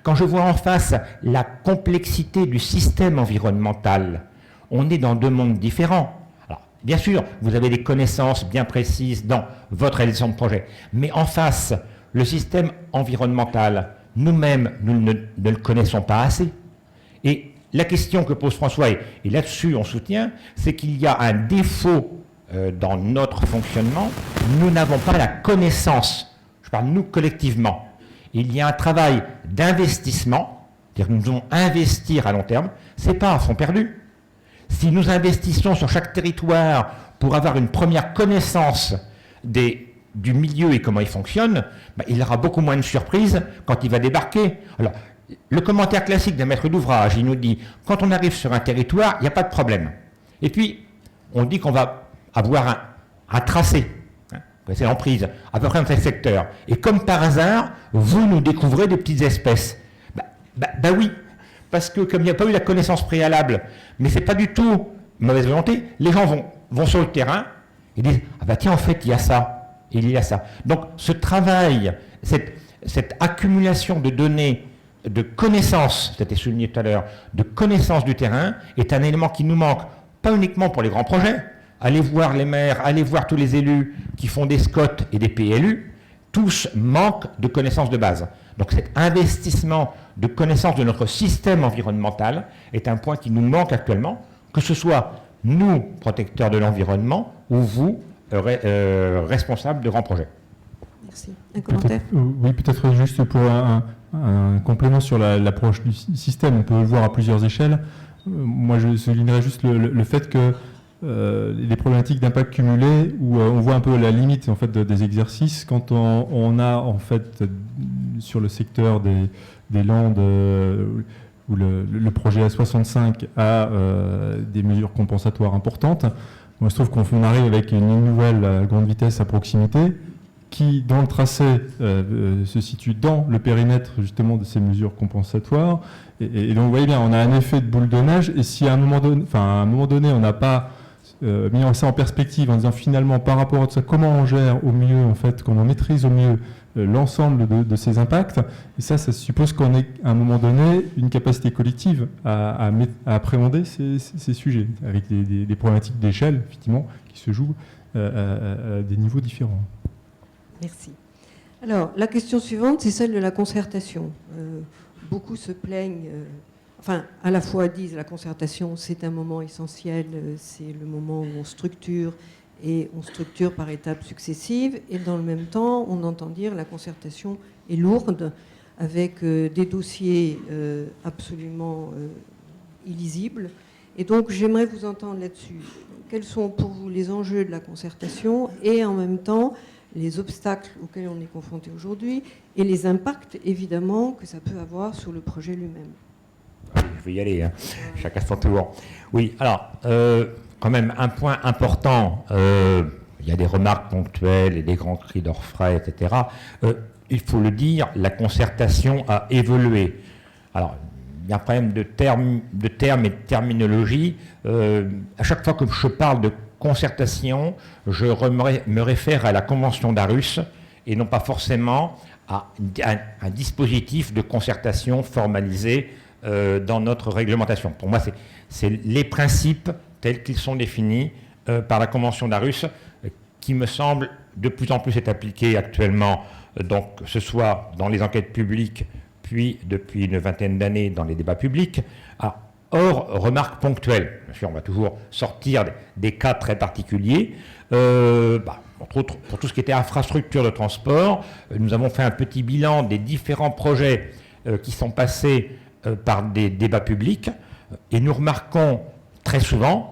J: quand je vois en face la complexité du système environnemental, on est dans 2 mondes différents. Alors, bien sûr, vous avez des connaissances bien précises dans votre réalisation de projet, mais en face, le système environnemental, nous-mêmes, nous ne le connaissons pas assez. Et la question que pose François, et là-dessus on soutient, c'est qu'il y a un défaut dans notre fonctionnement. Nous n'avons pas la connaissance, je parle nous collectivement. Il y a un travail d'investissement, c'est-à-dire que nous devons investir à long terme, ce n'est pas un fonds perdu. Si nous investissons sur chaque territoire pour avoir une première connaissance du milieu et comment il fonctionne, il aura beaucoup moins de surprises quand il va débarquer. Alors, le commentaire classique d'un maître d'ouvrage, il nous dit, quand on arrive sur un territoire, il n'y a pas de problème. Et puis, on dit qu'on va avoir un tracé, c'est l'emprise, à peu près dans tel secteur. Et comme par hasard, vous nous découvrez des petites espèces. Oui, parce que comme il n'y a pas eu la connaissance préalable, mais ce n'est pas du tout mauvaise volonté, les gens vont sur le terrain et disent, tiens, en fait, il y a ça, et il y a ça. Donc, ce travail, cette accumulation de données, de connaissances, c'était souligné tout à l'heure, de connaissances du terrain, est un élément qui nous manque, pas uniquement pour les grands projets. Allez voir les maires, allez voir tous les élus qui font des SCOT et des PLU, tous manquent de connaissances de base. Donc cet investissement de connaissances de notre système environnemental est un point qui nous manque actuellement, que ce soit nous, protecteurs de l'environnement, ou vous, responsables de grands projets.
B: Merci. Un commentaire?
I: Oui, peut-être juste pour un complément sur l'approche du système. On peut le voir à plusieurs échelles. Moi, je soulignerais juste le fait que les problématiques d'impact cumulé, où on voit un peu la limite en fait, des exercices, quand on a en fait sur le secteur des Landes, où le projet A65 a des mesures compensatoires importantes. Moi, je trouve qu'on arrive avec une nouvelle grande vitesse à proximité, qui, dans le tracé, se situe dans le périmètre justement de ces mesures compensatoires. Et donc, vous voyez bien, on a un effet de boule de neige. Et si à un moment donné, on n'a pas mis ça en perspective en disant finalement, par rapport à ça, comment on gère au mieux, en fait, comment on maîtrise au mieux l'ensemble de ces impacts, et ça suppose qu'on ait à un moment donné une capacité collective à appréhender ces sujets, avec des problématiques d'échelle, effectivement, qui se jouent à des niveaux différents.
B: Merci. Alors, la question suivante, c'est celle de la concertation. Beaucoup se plaignent, à la fois disent la concertation, c'est un moment essentiel, c'est le moment où on structure, et on structure par étapes successives, et dans le même temps, on entend dire la concertation est lourde, avec des dossiers absolument illisibles. Et donc, j'aimerais vous entendre là-dessus. Quels sont pour vous les enjeux de la concertation, et en même temps, les obstacles auxquels on est confronté aujourd'hui, et les impacts, évidemment, que ça peut avoir sur le projet lui-même?
J: Je vais y aller, chacun son tour. Oui, alors, quand même un point important. Il y a des remarques ponctuelles et des grands cris d'orfraie, etc. Il faut le dire, la concertation a évolué. Alors, il y a un problème de termes et de terminologie. À chaque fois que je parle de concertation, je me réfère à la Convention d'Aarhus et non pas forcément à un dispositif de concertation formalisé dans notre réglementation. Pour moi, c'est les principes tels qu'ils sont définis par la Convention d'Aarhus qui me semble de plus en plus être appliquée actuellement, donc que ce soit dans les enquêtes publiques, puis depuis une vingtaine d'années dans les débats publics, hors remarques ponctuelles. Bien sûr, on va toujours sortir des cas très particuliers. Entre autres, pour tout ce qui était infrastructure de transport, nous avons fait un petit bilan des différents projets qui sont passés par des débats publics, et nous remarquons très souvent,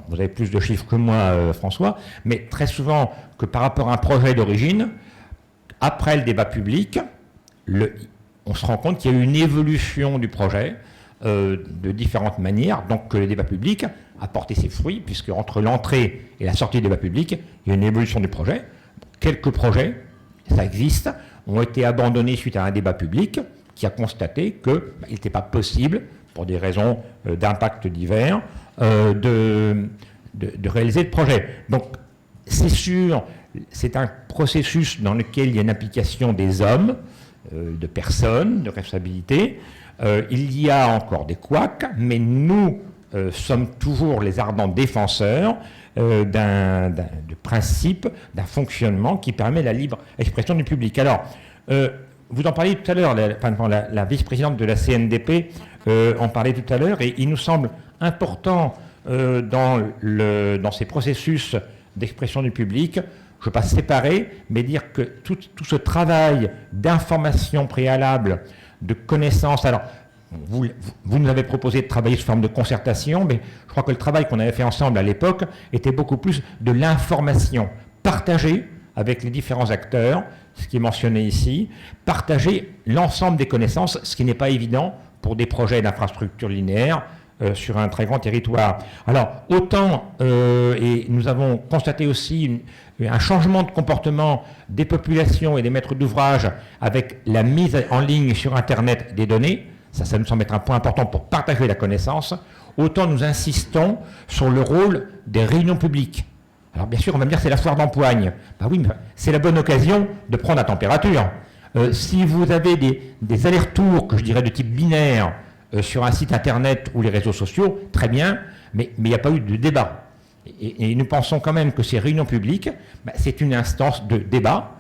J: vous avez plus de chiffres que moi, François, mais très souvent que par rapport à un projet d'origine, après le débat public, on se rend compte qu'il y a eu une évolution du projet de différentes manières, donc que le débat public a porté ses fruits, puisque entre l'entrée et la sortie du débat public, il y a une évolution du projet. Quelques projets, ça existe, ont été abandonnés suite à un débat public qui a constaté qu'il n'était pas possible, pour des raisons d'impact divers, de réaliser le projet. Donc, c'est sûr, c'est un processus dans lequel il y a une implication des hommes, de personnes, de responsabilité. Il y a encore des couacs, mais nous sommes toujours les ardents défenseurs de principe, d'un fonctionnement qui permet la libre expression du public. Alors, vous en parliez tout à l'heure, la vice-présidente de la CNDP en parlait tout à l'heure, et il nous semble important dans ces processus d'expression du public, je ne veux pas séparer, mais dire que tout ce travail d'information préalable, de connaissance, alors vous nous avez proposé de travailler sous forme de concertation, mais je crois que le travail qu'on avait fait ensemble à l'époque était beaucoup plus de l'information partagée avec les différents acteurs, ce qui est mentionné ici, partager l'ensemble des connaissances, ce qui n'est pas évident pour des projets d'infrastructure linéaire sur un très grand territoire. Alors, autant, et nous avons constaté aussi un changement de comportement des populations et des maîtres d'ouvrage avec la mise en ligne sur Internet des données, ça nous semble être un point important pour partager la connaissance, autant nous insistons sur le rôle des réunions publiques. Alors bien sûr, on va me dire c'est la foire d'empoigne. Ben oui, mais c'est la bonne occasion de prendre la température. Si vous avez des allers-retours, que je dirais de type binaire, sur un site internet ou les réseaux sociaux, très bien, mais il n'y a pas eu de débat. Et nous pensons quand même que ces réunions publiques, c'est une instance de débat.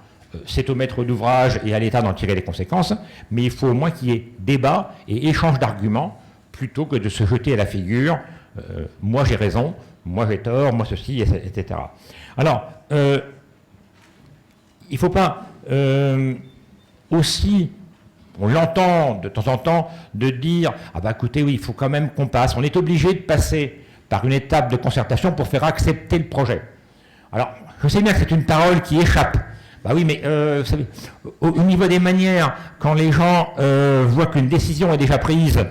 J: C'est au maître d'ouvrage et à l'État d'en tirer les conséquences, mais il faut au moins qu'il y ait débat et échange d'arguments, plutôt que de se jeter à la figure « moi j'ai raison », moi j'ai tort, moi ceci, etc. Alors, il ne faut pas aussi, on l'entend de temps en temps, de dire « ah bah écoutez, oui, il faut quand même qu'on passe, on est obligé de passer par une étape de concertation pour faire accepter le projet ». Alors, je sais bien que c'est une parole qui échappe. Bah oui, mais vous savez, au niveau des manières, quand les gens voient qu'une décision est déjà prise,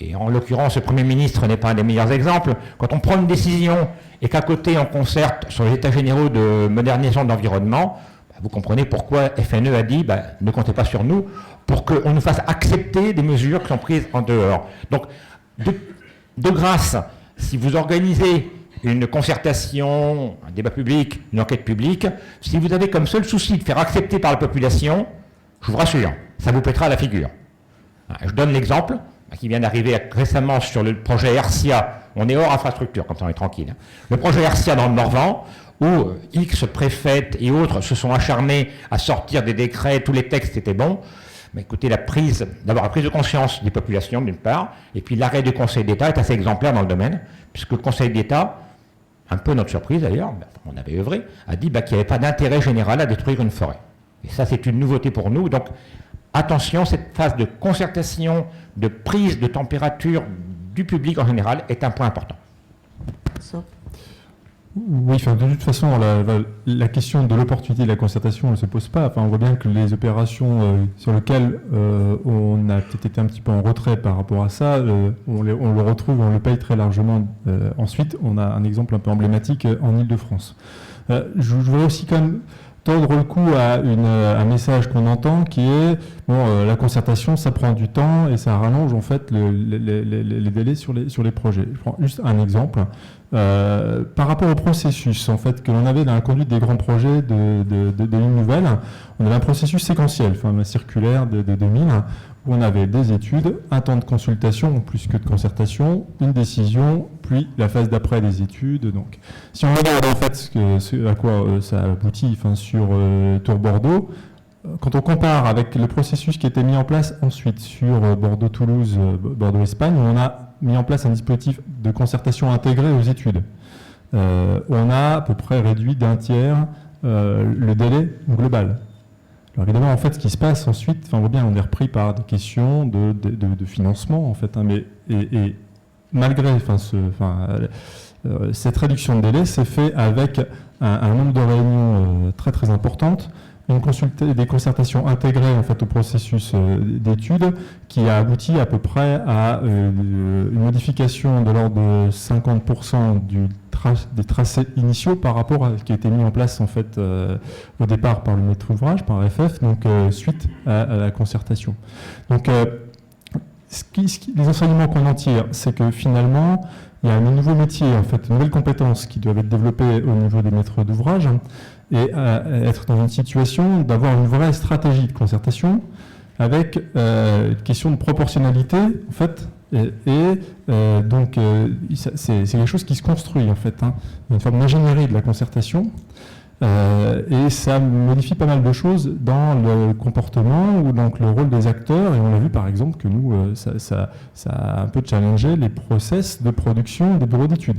J: et en l'occurrence, le Premier ministre n'est pas un des meilleurs exemples, quand on prend une décision et qu'à côté on concerte sur les états généraux de modernisation de l'environnement, vous comprenez pourquoi FNE a dit ne comptez pas sur nous pour qu'on nous fasse accepter des mesures qui sont prises en dehors. Donc, de grâce, si vous organisez une concertation, un débat public, une enquête publique, si vous avez comme seul souci de faire accepter par la population, je vous rassure, ça vous pètera à la figure. Je donne l'exemple qui vient d'arriver récemment sur le projet Hercia. On est hors infrastructure, comme ça on est tranquille. Le projet Hercia dans le Morvan, où X préfètes et autres se sont acharnés à sortir des décrets, tous les textes étaient bons. Mais écoutez, d'abord la prise de conscience des populations d'une part, et puis l'arrêt du Conseil d'État est assez exemplaire dans le domaine, puisque le Conseil d'État, un peu notre surprise d'ailleurs, on avait œuvré, a dit qu'il n'y avait pas d'intérêt général à détruire une forêt. Et ça, c'est une nouveauté pour nous. Donc, attention, cette phase de concertation, de prise de température du public en général est un point important.
I: Oui, enfin, de toute façon, la question de l'opportunité de la concertation ne se pose pas. Enfin, on voit bien que les opérations sur lesquelles on a peut-être été un petit peu en retrait par rapport à ça, on le retrouve, on le paye très largement. Ensuite, on a un exemple un peu emblématique en Ile-de-France. Je voudrais aussi quand même tordre le cou à un message qu'on entend qui est la concertation, ça prend du temps et ça rallonge en fait les délais sur les projets. Je prends juste un exemple. Par rapport au processus en fait, que l'on avait dans la conduite des grands projets de lignes nouvelles, on avait un processus séquentiel, enfin, la circulaire de 2000, où on avait des études, un temps de consultation plus que de concertation, une décision, puis la phase d'après des études. Donc, si on regarde en fait ce à quoi ça aboutit enfin, sur Tours Bordeaux, quand on compare avec le processus qui a été mis en place ensuite sur Bordeaux-Toulouse, Bordeaux-Espagne, on a mis en place un dispositif de concertation intégré aux études. On a à peu près réduit d'un tiers le délai global. Alors évidemment, en fait, ce qui se passe ensuite, enfin, on voit bien, on est repris par des questions de financement, en fait, hein, mais et malgré, cette réduction de délai, c'est fait avec un nombre de réunions très très importantes, des concertations intégrées en fait au processus d'études qui a abouti à peu près à une modification de l'ordre de 50% des tracés initiaux par rapport à ce qui a été mis en place en fait au départ par le maître d'ouvrage, par FF, donc suite à la concertation. Donc les enseignements qu'on en tire, c'est que finalement il y a un nouveau métier, en fait, de nouvelles compétences qui doivent être développées au niveau des maîtres d'ouvrage et être dans une situation d'avoir une vraie stratégie de concertation avec une question de proportionnalité, en fait, donc c'est quelque chose qui se construit, en fait, hein, une forme d'ingénierie de la concertation. Et ça modifie pas mal de choses dans le comportement ou donc le rôle des acteurs. Et on a vu par exemple que nous, ça a un peu challengé les process de production des bureaux d'études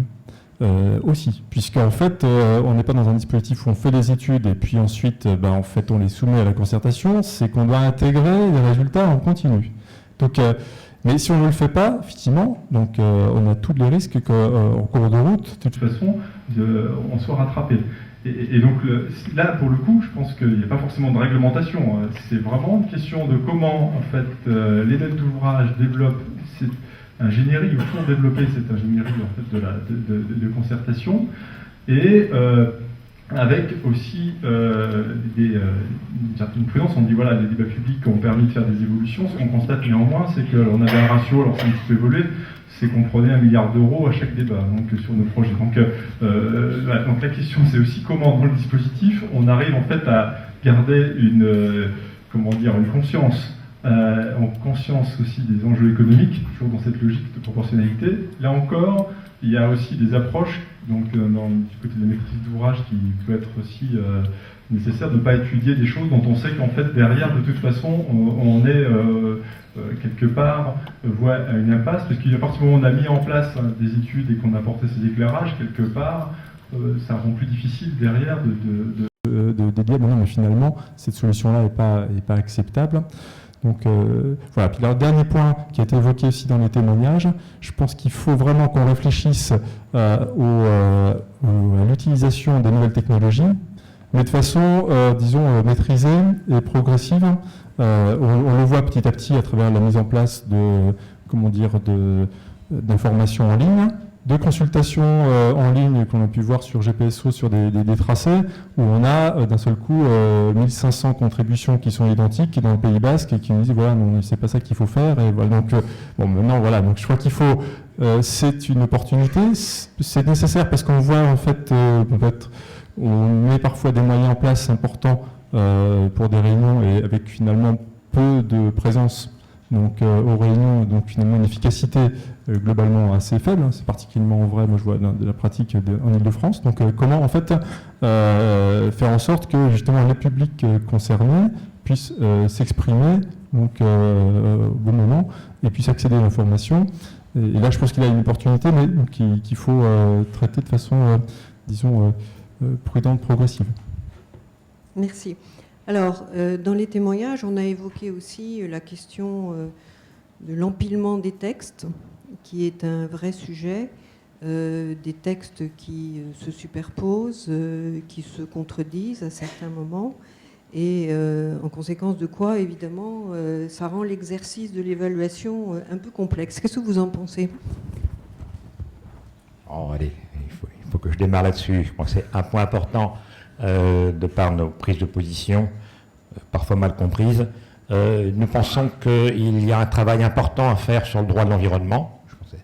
I: aussi. Puisqu'en fait, on n'est pas dans un dispositif où on fait des études et puis ensuite, en fait, on les soumet à la concertation. C'est qu'on doit intégrer les résultats en continu. Donc, mais si on ne le fait pas, effectivement, donc, on a tous les risques qu'en cours de route, de toute façon, on soit rattrapé. Et donc là, pour le coup, je pense qu'il n'y a pas forcément de réglementation. C'est vraiment une question de comment, en fait, les maîtres d'ouvrage développent cette ingénierie, ou font développer cette ingénierie en fait, de concertation, et avec aussi une certaine prudence. On dit voilà, les débats publics ont permis de faire des évolutions. Ce qu'on constate néanmoins, c'est qu'on avait un ratio, alors c'est un petit peu évolué, c'est qu'on prenait 1 milliard d'euros à chaque débat donc, sur nos projets. Donc la question, c'est aussi comment, dans le dispositif, on arrive en fait à garder une conscience, aussi des enjeux économiques, toujours dans cette logique de proportionnalité. Là encore, il y a aussi des approches, donc du côté de la maîtrise d'ouvrage, qui peut être aussi nécessaire de ne pas étudier des choses dont on sait qu'en fait, derrière, de toute façon, on est quelque part voie à une impasse, parce qu'à partir du moment où on a mis en place des études et qu'on a apporté ces éclairages, quelque part, ça rend plus difficile derrière de dire non, mais finalement, cette solution-là n'est pas acceptable. Donc voilà. Puis le dernier point qui a été évoqué aussi dans les témoignages, je pense qu'il faut vraiment qu'on réfléchisse à l'utilisation des nouvelles technologies, mais de façon, disons, maîtrisée et progressive. On le voit petit à petit à travers la mise en place d'informations en ligne, de consultations en ligne qu'on a pu voir sur GPSO sur des tracés, où on a d'un seul coup 1500 contributions qui sont identiques, qui dans le Pays Basque, et qui nous disent voilà, non, c'est pas ça qu'il faut faire. Et voilà, donc maintenant voilà, donc je crois qu'il faut, c'est une opportunité, c'est nécessaire parce qu'on voit en fait, on met parfois des moyens en place importants pour des réunions et avec finalement peu de présence. Donc aux réunions, donc finalement une efficacité globalement assez faible, hein, c'est particulièrement vrai, moi je vois de la pratique en Ile-de-France. Donc comment en fait faire en sorte que justement les publics concernés puissent s'exprimer donc au bon moment et puissent accéder à l'information. Et là je pense qu'il y a une opportunité, mais qu'il faut traiter de façon, disons, prudente, progressive.
B: Merci. Alors, dans les témoignages, on a évoqué aussi la question de l'empilement des textes, qui est un vrai sujet. des textes qui se superposent, qui se contredisent à certains moments, et en conséquence de quoi, évidemment, ça rend l'exercice de l'évaluation un peu complexe. Qu'est-ce que vous en pensez ?
J: Oh, allez, il faut que je démarre là-dessus. Je pense que c'est un point important de par nos prises de position, parfois mal comprises. Nous pensons qu'il y a un travail important à faire sur le droit de l'environnement. Je pense que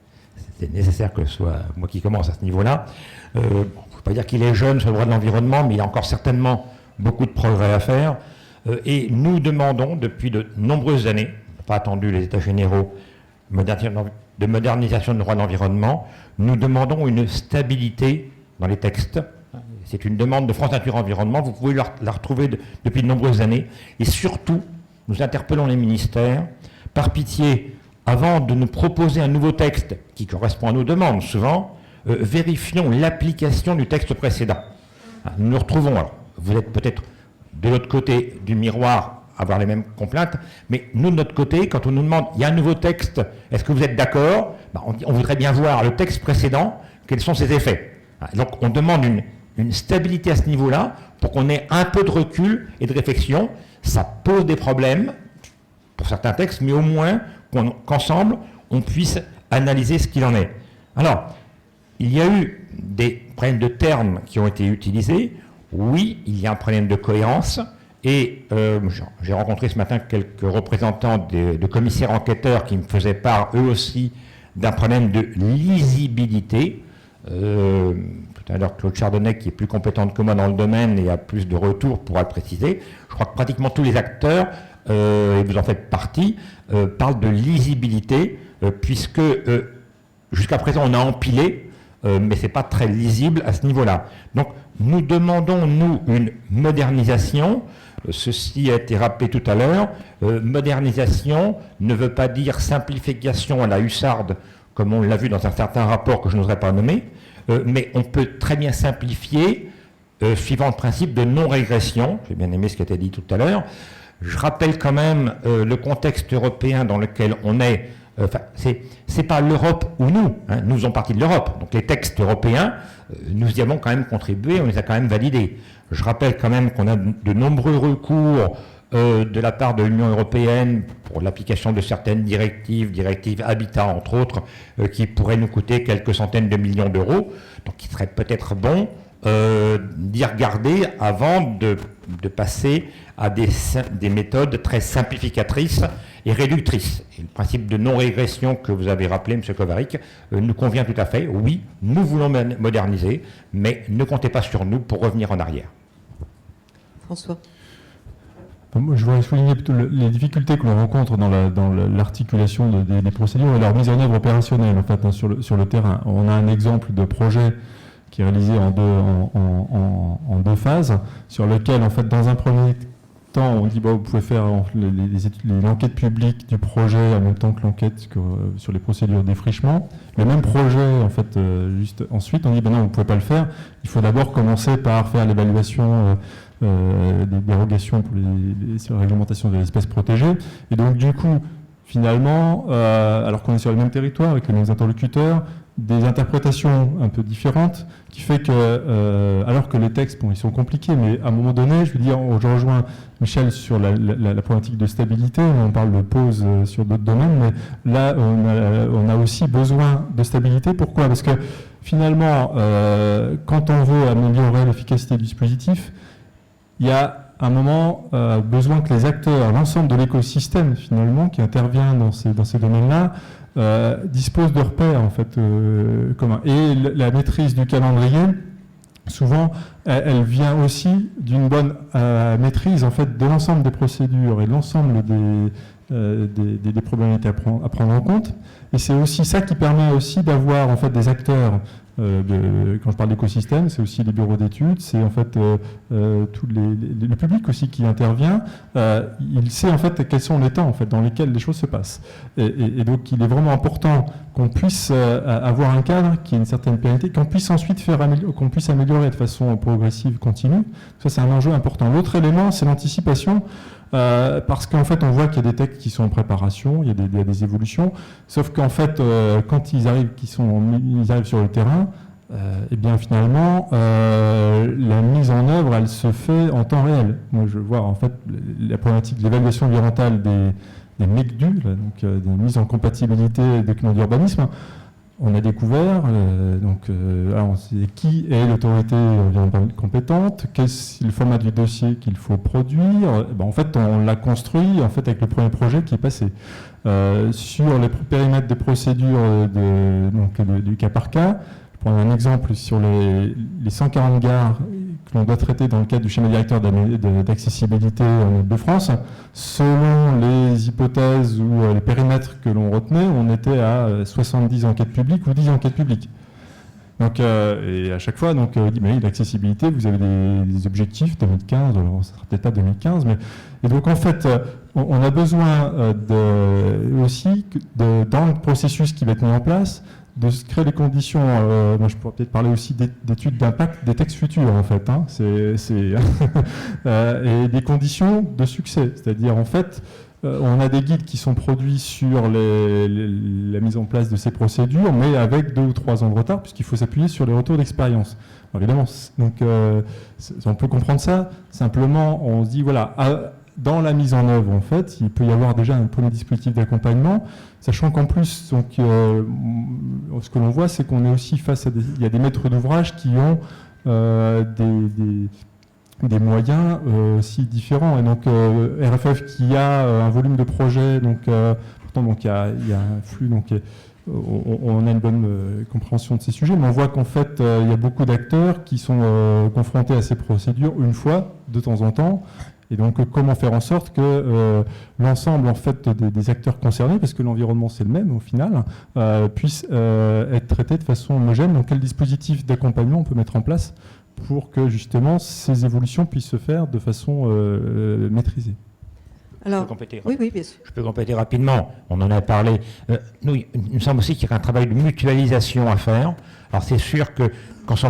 J: c'est nécessaire que ce soit moi qui commence à ce niveau-là. Il ne faut pas dire qu'il est jeune sur le droit de l'environnement, mais il y a encore certainement beaucoup de progrès à faire. Et nous demandons depuis de nombreuses années, on n'a pas attendu les États généraux de modernisation du droit de l'environnement, nous demandons une stabilité dans les textes. C'est une demande de France Nature Environnement, vous pouvez la retrouver depuis de nombreuses années. Et surtout, nous interpellons les ministères, par pitié, avant de nous proposer un nouveau texte qui correspond à nos demandes, souvent, vérifions l'application du texte précédent. Nous nous retrouvons, alors, vous êtes peut-être de l'autre côté du miroir, avoir les mêmes complaintes, mais nous, de notre côté, quand on nous demande, il y a un nouveau texte, est-ce que vous êtes d'accord ? On voudrait bien voir le texte précédent, quels sont ses effets. Donc on demande une stabilité à ce niveau-là, pour qu'on ait un peu de recul et de réflexion. Ça pose des problèmes pour certains textes, mais au moins qu'ensemble, on puisse analyser ce qu'il en est. Alors, il y a eu des problèmes de termes qui ont été utilisés. Oui, il y a un problème de cohérence. Et j'ai rencontré ce matin quelques représentants de commissaires enquêteurs qui me faisaient part, eux aussi, d'un problème de lisibilité. Tout à l'heure, Claude Chardonnay, qui est plus compétente que moi dans le domaine et a plus de retours, pourra le préciser. Je crois que pratiquement tous les acteurs, et vous en faites partie, parlent de lisibilité, puisque jusqu'à présent, on a empilé, mais ce n'est pas très lisible à ce niveau-là. Donc, nous demandons, nous, une modernisation. Ceci a été rappelé tout à l'heure. Modernisation ne veut pas dire simplification à la hussarde, comme on l'a vu dans un certain rapport que je n'oserais pas nommer, mais on peut très bien simplifier suivant le principe de non-régression. J'ai bien aimé ce qui a été dit tout à l'heure. Je rappelle quand même le contexte européen dans lequel on est. C'est pas l'Europe ou nous, hein, nous faisons partie de l'Europe. Donc les textes européens, nous y avons quand même contribué, on les a quand même validés. Je rappelle quand même qu'on a de nombreux recours de la part de l'Union européenne pour l'application de certaines directives Habitat entre autres, qui pourraient nous coûter quelques centaines de millions d'euros. Donc il serait peut-être bon d'y regarder avant de passer à des méthodes très simplificatrices et réductrices. Et le principe de non-régression que vous avez rappelé, M. Kovarik, nous convient tout à fait. Oui, nous voulons moderniser, mais ne comptez pas sur nous pour revenir en arrière.
B: François.
I: Moi, je voudrais souligner plutôt les difficultés que l'on rencontre dans l'articulation des procédures et leur mise en œuvre opérationnelle en fait, hein, sur le terrain. On a un exemple de projet qui est réalisé en deux phases, sur lequel, en fait, dans un premier temps, on dit vous pouvez faire l'enquête publique du projet en même temps que l'enquête sur les procédures de défrichement. Le même projet, en fait, juste ensuite, on dit non, vous ne pouvez pas le faire. Il faut d'abord commencer par faire l'évaluation des dérogations pour les réglementations des espèces protégées. Et donc, du coup, finalement, alors qu'on est sur le même territoire avec les mêmes interlocuteurs, des interprétations un peu différentes, qui fait que, alors que les textes, ils sont compliqués, mais à un moment donné, je veux dire, je rejoins Michel sur la problématique de stabilité, on parle de pause sur d'autres domaines, mais là, on a aussi besoin de stabilité. Pourquoi ? Parce que finalement, quand on veut améliorer l'efficacité du dispositif, il y a à un moment besoin que les acteurs, l'ensemble de l'écosystème finalement qui intervient dans ces domaines-là, disposent de repères en fait communs. Et la maîtrise du calendrier, souvent, elle vient aussi d'une bonne maîtrise en fait de l'ensemble des procédures et de l'ensemble des problématiques à prendre en compte. Et c'est aussi ça qui permet aussi d'avoir en fait des acteurs. Quand je parle d'écosystème, c'est aussi les bureaux d'études, c'est en fait tout le public aussi qui intervient. Il sait en fait quels sont les temps en fait dans lesquels les choses se passent. Et donc il est vraiment important qu'on puisse avoir un cadre qui ait une certaine pérennité, qu'on puisse ensuite qu'on puisse améliorer de façon progressive, continue. Ça c'est un enjeu important. L'autre élément, c'est l'anticipation. parce qu'en fait, on voit qu'il y a des textes qui sont en préparation, il y a des évolutions, sauf qu'en fait, quand ils arrivent sur le terrain, et bien finalement, la mise en œuvre, elle se fait en temps réel. Moi, je vois en fait la problématique de l'évaluation environnementale des MICDU, donc des mises en compatibilité des documents d'urbanisme. On a découvert, alors, qui est l'autorité environnementale compétente, quel est le format du dossier qu'il faut produire. En fait, on l'a construit en fait, avec le premier projet qui est passé. Sur les périmètres des procédures du cas par cas, je prends un exemple sur les 140 gares que l'on doit traiter dans le cadre du schéma directeur d'accessibilité en Île-de-France. Selon les hypothèses ou les périmètres que l'on retenait, on était à 70 enquêtes publiques ou 10 enquêtes publiques. Donc, et à chaque fois, on dit, mais l'accessibilité, vous avez des objectifs 2015, alors ça sera peut-être pas 2015, mais... Et donc, en fait, on a besoin aussi, dans le processus qui va être mis en place, de créer les conditions, moi je pourrais peut-être parler aussi d'études d'impact des textes futurs en fait, et des conditions de succès, c'est-à-dire en fait on a des guides qui sont produits sur la mise en place de ces procédures, mais avec 2 ou 3 ans de retard puisqu'il faut s'appuyer sur les retours d'expérience. Évidemment, donc on peut comprendre ça, simplement on se dit voilà, dans la mise en œuvre, en fait, il peut y avoir déjà un premier dispositif d'accompagnement, sachant qu'en plus, ce que l'on voit, c'est qu'on est aussi face à il y a des maîtres d'ouvrage qui ont des moyens aussi différents. Et donc, RFF qui a un volume de projets, pourtant, il y a un flux, on a une bonne compréhension de ces sujets, mais on voit qu'en fait, il y a beaucoup d'acteurs qui sont confrontés à ces procédures une fois, de temps en temps. Et donc, comment faire en sorte que l'ensemble en fait, des acteurs concernés, parce que l'environnement c'est le même au final, puisse être traité de façon homogène. Donc, quel dispositif d'accompagnement on peut mettre en place pour que justement ces évolutions puissent se faire de façon maîtrisée?
B: Alors, oui, bien sûr.
J: Je peux compléter rapidement. On en a parlé. Nous, il me semble aussi qu'il y a un travail de mutualisation à faire. Alors, c'est sûr que quand sur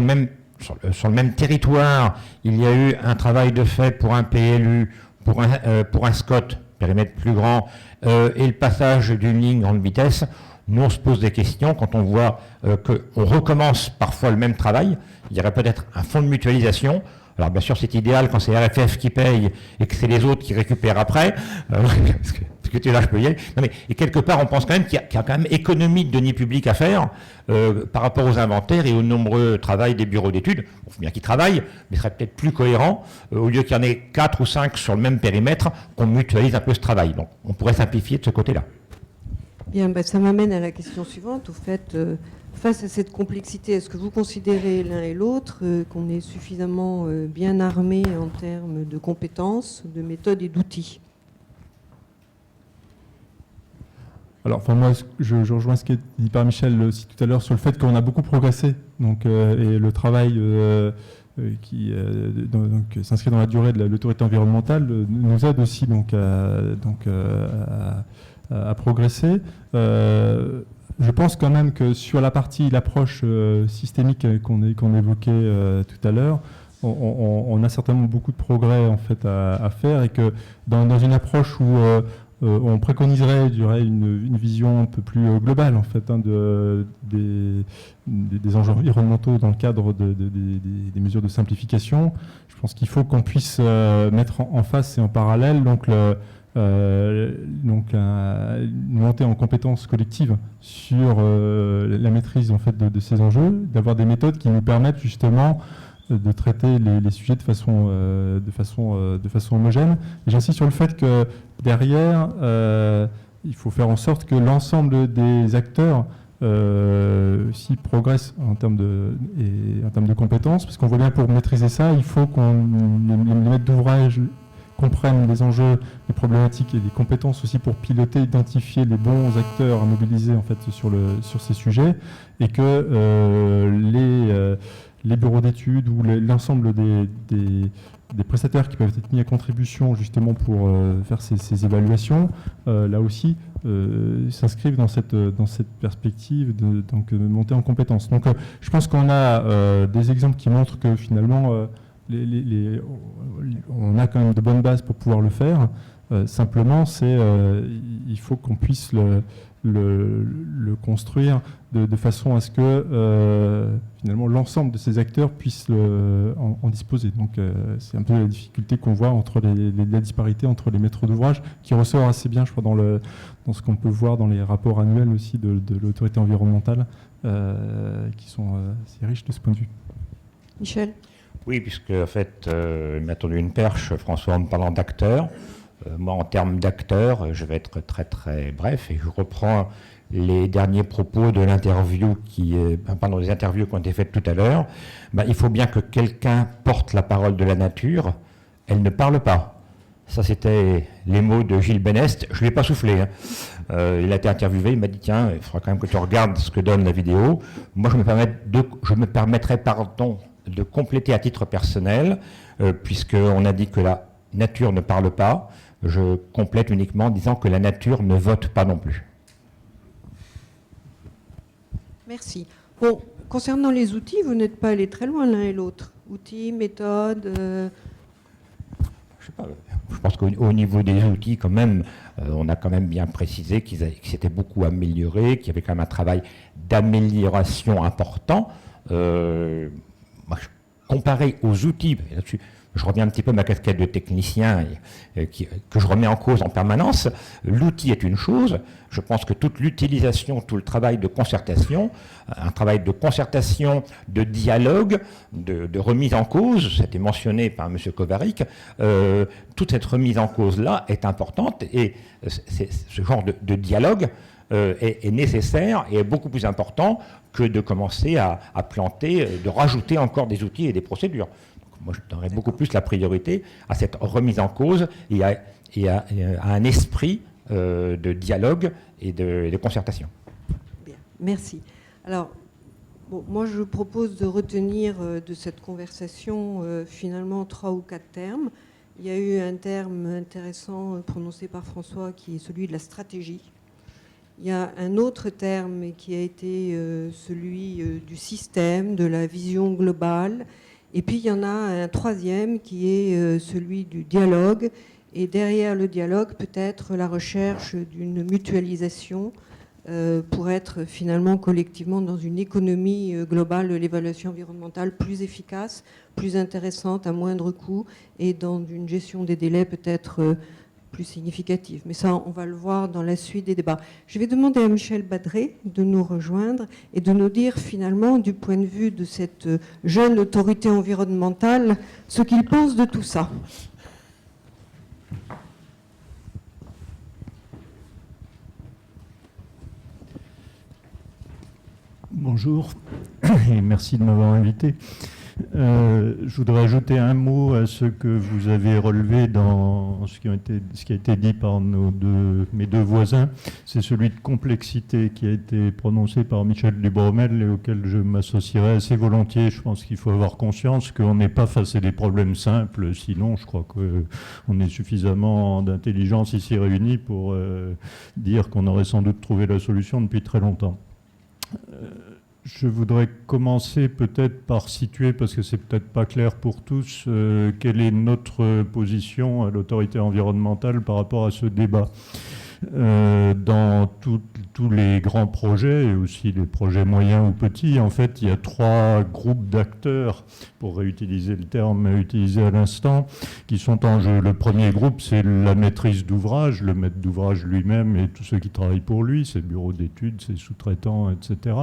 J: le même territoire, il y a eu un travail de fait pour un PLU, pour un SCOT, périmètre plus grand, et le passage d'une ligne grande vitesse. Nous, on se pose des questions quand on voit qu'on recommence parfois le même travail. Il y aurait peut-être un fonds de mutualisation. Alors bien sûr, c'est idéal quand c'est RFF qui paye et que c'est les autres qui récupèrent après. Parce que tu es là, je peux y aller. Non, mais, et quelque part, on pense quand même qu'il y a quand même économie de deniers publics à faire par rapport aux inventaires et aux nombreux travaux des bureaux d'études. Il faut bien qu'ils travaillent, mais ce serait peut-être plus cohérent, au lieu qu'il y en ait 4 ou 5 sur le même périmètre, qu'on mutualise un peu ce travail. Donc on pourrait simplifier de ce côté-là.
B: Bien, ça m'amène à la question suivante. Au fait, face à cette complexité, est-ce que vous considérez l'un et l'autre qu'on est suffisamment bien armé en termes de compétences, de méthodes et d'outils?
I: Alors, moi, je rejoins ce qui est dit par Michel aussi tout à l'heure sur le fait qu'on a beaucoup progressé. Donc, et le travail qui s'inscrit dans la durée de l'autorité environnementale nous aide aussi à progresser. Je pense quand même que sur la partie, l'approche systémique qu'on évoquait tout à l'heure, on a certainement beaucoup de progrès en fait à faire, et que dans une approche où on préconiserait, je dirais, une vision un peu plus globale en fait, des enjeux environnementaux dans le cadre des mesures de simplification. Je pense qu'il faut qu'on puisse mettre en face et en parallèle une montée en compétences collectives sur la maîtrise en fait de ces enjeux, d'avoir des méthodes qui nous permettent justement de traiter les sujets de façon homogène. Et j'insiste sur le fait que derrière, il faut faire en sorte que l'ensemble des acteurs s'y progressent en termes de compétences, parce qu'on voit bien, pour maîtriser ça, il faut les maîtres d'ouvrage comprennent les enjeux, les problématiques et les compétences aussi pour piloter, identifier les bons acteurs à mobiliser en fait sur ces sujets, et que les bureaux d'études ou l'ensemble des prestataires qui peuvent être mis à contribution justement pour faire ces évaluations, là aussi s'inscrivent dans cette perspective de monter en compétences. Donc je pense qu'on a des exemples qui montrent que finalement on a quand même de bonnes bases pour pouvoir le faire. Simplement, il faut qu'on puisse le construire de façon à ce que finalement l'ensemble de ces acteurs puissent en disposer. Donc c'est un peu la difficulté qu'on voit entre la disparité entre les maîtres d'ouvrage, qui ressort assez bien, je crois, dans ce qu'on peut voir dans les rapports annuels aussi de l'autorité environnementale, qui sont assez riches de ce point de vue.
B: Michel ?
J: Oui, puisque en fait, il m'a tendu une perche, François, en me parlant d'acteurs. Moi, en termes d'acteurs, je vais être très très bref et je reprends les derniers propos de l'interview les interviews qui ont été faites tout à l'heure. Il faut bien que quelqu'un porte la parole de la nature. Elle ne parle pas. Ça, c'était les mots de Gilles Benest. Je ne l'ai pas soufflé. Il a été interviewé. Il m'a dit, tiens, il faudra quand même que tu regardes ce que donne la vidéo. Moi, je me permettrai de compléter à titre personnel, puisqu'on a dit que la nature ne parle pas. Je complète uniquement en disant que la nature ne vote pas non plus.
B: Merci. Bon, concernant les outils, vous n'êtes pas allés très loin l'un et l'autre. Outils, méthodes.
J: Je sais pas. Je pense qu'au niveau des outils, quand même, on a quand même bien précisé qu'ils s'étaient beaucoup améliorés, qu'il y avait quand même un travail d'amélioration important. Comparé aux outils, là-dessus, je reviens un petit peu à ma casquette de technicien que je remets en cause en permanence. L'outil est une chose. Je pense que toute l'utilisation, tout le travail de concertation, un travail de concertation, de dialogue, de remise en cause, c'était mentionné par M. Kovarik, toute cette remise en cause-là est importante et ce genre de dialogue est nécessaire et est beaucoup plus important que de commencer à planter, de rajouter encore des outils et des procédures. Moi, je donnerais beaucoup plus la priorité à cette remise en cause et à un esprit de dialogue et de concertation.
B: Bien, merci. Alors, moi, je propose de retenir de cette conversation finalement 3 ou 4 termes. Il y a eu un terme intéressant prononcé par François qui est celui de la stratégie. Il y a un autre terme qui a été celui du système, de la vision globale. Et puis, il y en a un troisième qui est celui du dialogue. Et derrière le dialogue, peut-être la recherche d'une mutualisation pour être finalement collectivement dans une économie globale de l'évaluation environnementale plus efficace, plus intéressante, à moindre coût, et dans une gestion des délais peut-être plus significative. Mais ça, on va le voir dans la suite des débats. Je vais demander à Michel Badré de nous rejoindre et de nous dire finalement, du point de vue de cette jeune autorité environnementale, ce qu'il pense de tout ça.
I: Bonjour et merci de m'avoir invité. Je voudrais ajouter un mot à ce que vous avez relevé dans ce qui a été dit par mes deux voisins. C'est celui de complexité qui a été prononcé par Michel Dubromel et auquel je m'associerai assez volontiers. Je pense qu'il faut avoir conscience qu'on n'est pas face à des problèmes simples. Sinon, je crois qu'on est suffisamment d'intelligence ici réunis pour dire qu'on aurait sans doute trouvé la solution depuis très longtemps. Je voudrais commencer peut-être par situer, parce que c'est peut-être pas clair pour tous, quelle est notre position à l'autorité environnementale par rapport à ce débat. Dans tous les grands projets, et aussi les projets moyens ou petits, en fait, il y a 3 groupes d'acteurs, pour réutiliser le terme utilisé à l'instant, qui sont en jeu. Le premier groupe, c'est la maîtrise d'ouvrage, le maître d'ouvrage lui-même et tous ceux qui travaillent pour lui, ses bureaux d'études, ses sous-traitants, etc.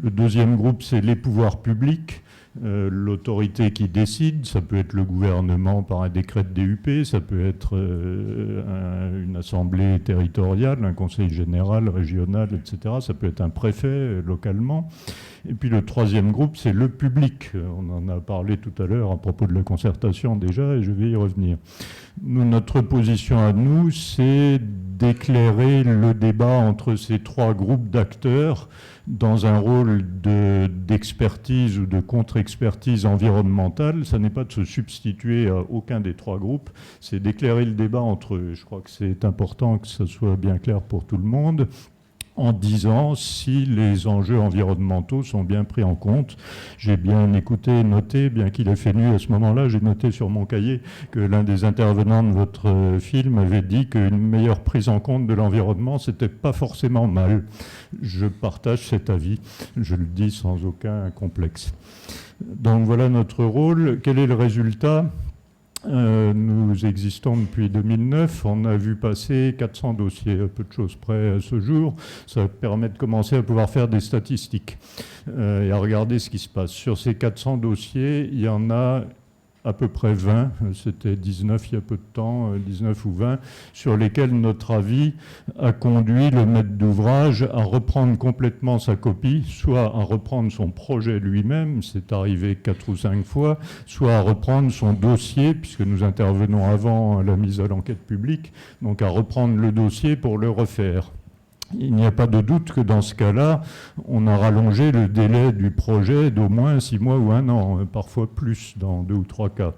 I: Le deuxième groupe, c'est les pouvoirs publics. L'autorité qui décide, ça peut être le gouvernement par un décret de DUP, ça peut être une assemblée territoriale, un conseil général, régional, etc. Ça peut être un préfet localement. Et puis le troisième groupe, c'est le public. On en a parlé tout à l'heure à propos de la concertation déjà, et je vais y revenir. Notre position à nous, c'est d'éclairer le débat entre ces 3 groupes d'acteurs dans un rôle d'expertise ou de contre-expertise environnementale. Ça n'est pas de se substituer à aucun des 3 groupes, c'est d'éclairer le débat entre eux. Je crois que c'est important que ça soit bien clair pour tout le monde.
K: en disant si les enjeux environnementaux sont bien pris en compte. J'ai bien écouté et noté, bien qu'il ait fait nuit à ce moment-là, j'ai noté sur mon cahier que l'un des intervenants de votre film avait dit qu'une meilleure prise en compte de l'environnement, c'était pas forcément mal. Je partage cet avis, je le dis sans aucun complexe. Donc voilà notre rôle. Quel est le résultat ? Nous existons depuis 2009, on a vu passer 400 dossiers, à peu de choses près à ce jour. Ça permet de commencer à pouvoir faire des statistiques et à regarder ce qui se passe. Sur ces 400 dossiers, il y en a à peu près 20, c'était 19 il y a peu de temps, 19 ou 20, sur lesquels notre avis a conduit le maître d'ouvrage à reprendre complètement sa copie, soit à reprendre son projet lui-même, c'est arrivé 4 ou 5 fois, soit à reprendre son dossier, puisque nous intervenons avant la mise à l'enquête publique, donc à reprendre le dossier pour le refaire. Il n'y a pas de doute que dans ce cas-là, on a rallongé le délai du projet d'au moins 6 mois ou 1 an, parfois plus dans 2 ou 3 cas.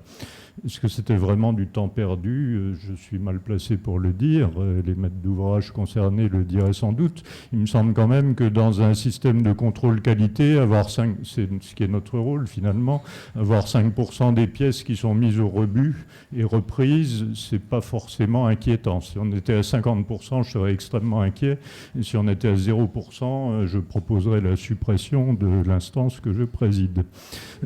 K: Est-ce que c'était vraiment du temps perdu ? Je suis mal placé pour le dire. Les maîtres d'ouvrage concernés le diraient sans doute. Il me semble quand même que dans un système de contrôle qualité, avoir 5, c'est ce qui est notre rôle finalement, avoir 5% des pièces qui sont mises au rebut et reprises, c'est pas forcément inquiétant. Si on était à 50%, je serais extrêmement inquiet. Et si on était à 0%, je proposerais la suppression de l'instance que je préside.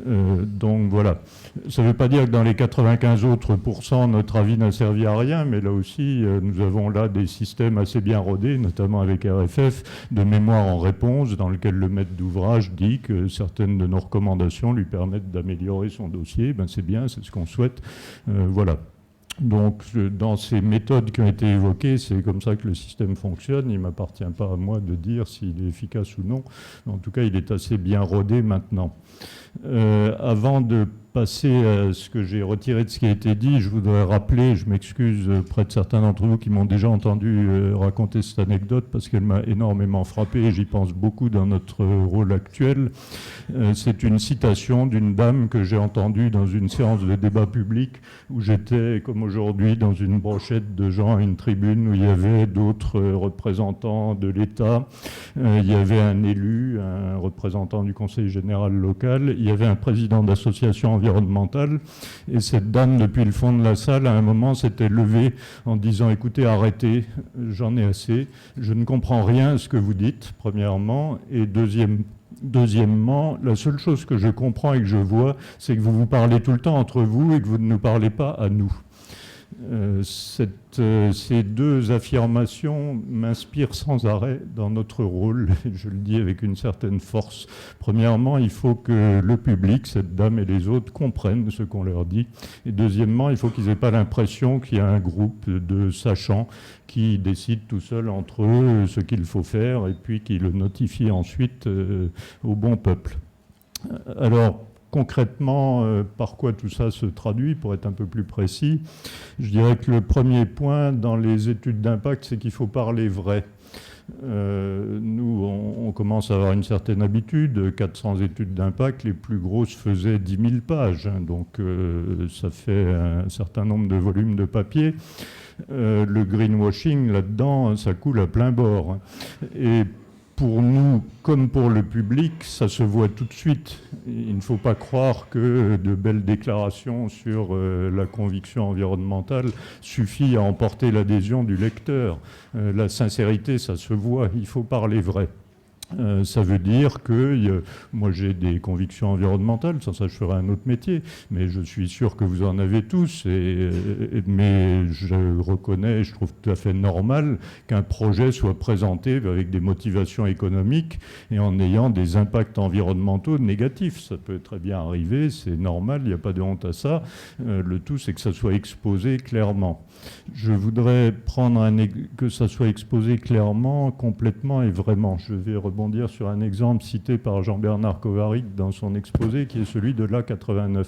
K: Donc voilà. Ça ne veut pas dire que dans les 95 autres %, notre avis n'a servi à rien, mais là aussi, nous avons là des systèmes assez bien rodés, notamment avec RFF, de mémoire en réponse, dans lequel le maître d'ouvrage dit que certaines de nos recommandations lui permettent d'améliorer son dossier. Ben, c'est bien, c'est ce qu'on souhaite. Voilà. Donc, dans ces méthodes qui ont été évoquées, c'est comme ça que le système fonctionne. Il ne m'appartient pas à moi de dire s'il est efficace ou non. En tout cas, il est assez bien rodé maintenant. Avant de passer à ce que j'ai retiré de ce qui a été dit, je voudrais rappeler, je m'excuse auprès de certains d'entre vous qui m'ont déjà entendu raconter cette anecdote parce qu'elle m'a énormément frappé et j'y pense beaucoup dans notre rôle actuel. C'est une citation d'une dame que j'ai entendue dans une séance de débat public où j'étais, comme aujourd'hui, dans une brochette de gens à une tribune où il y avait d'autres représentants de l'État, il y avait un élu, un représentant du conseil général local, il y avait un président d'association environnementale et cette dame, depuis le fond de la salle, à un moment s'était levée en disant « Écoutez, arrêtez, j'en ai assez, je ne comprends rien à ce que vous dites, premièrement, et deuxièmement, la seule chose que je comprends et que je vois, c'est que vous vous parlez tout le temps entre vous et que vous ne nous parlez pas à nous. » Ces deux affirmations m'inspirent sans arrêt dans notre rôle, je le dis avec une certaine force. Premièrement, il faut que le public, cette dame et les autres, comprennent ce qu'on leur dit. Et deuxièmement, il faut qu'ils n'aient pas l'impression qu'il y a un groupe de sachants qui décident tout seuls entre eux ce qu'il faut faire et puis qui le notifient ensuite au bon peuple. Alors, concrètement, par quoi tout ça se traduit, pour être un peu plus précis? Je dirais que le premier point dans les études d'impact, c'est qu'il faut parler vrai. Nous, on commence à avoir une certaine habitude. 400 études d'impact, les plus grosses faisaient 10 000 pages. Donc, ça fait un certain nombre de volumes de papier. Le greenwashing, là-dedans, ça coule à plein bord. Et pour nous, comme pour le public, ça se voit tout de suite. Il ne faut pas croire que de belles déclarations sur la conviction environnementale suffit à emporter l'adhésion du lecteur. La sincérité, ça se voit, il faut parler vrai. Ça veut dire que moi j'ai des convictions environnementales, sans ça je ferai un autre métier, mais je suis sûr que vous en avez tous, mais je reconnais, je trouve tout à fait normal qu'un projet soit présenté avec des motivations économiques et en ayant des impacts environnementaux négatifs. Ça peut très bien arriver, c'est normal, il n'y a pas de honte à ça. Le tout c'est que ça soit exposé clairement. Je voudrais prendre que ça soit exposé clairement, complètement et vraiment. Je vais rebondir sur un exemple cité par Jean-Bernard Kovarik dans son exposé, qui est celui de l'A89.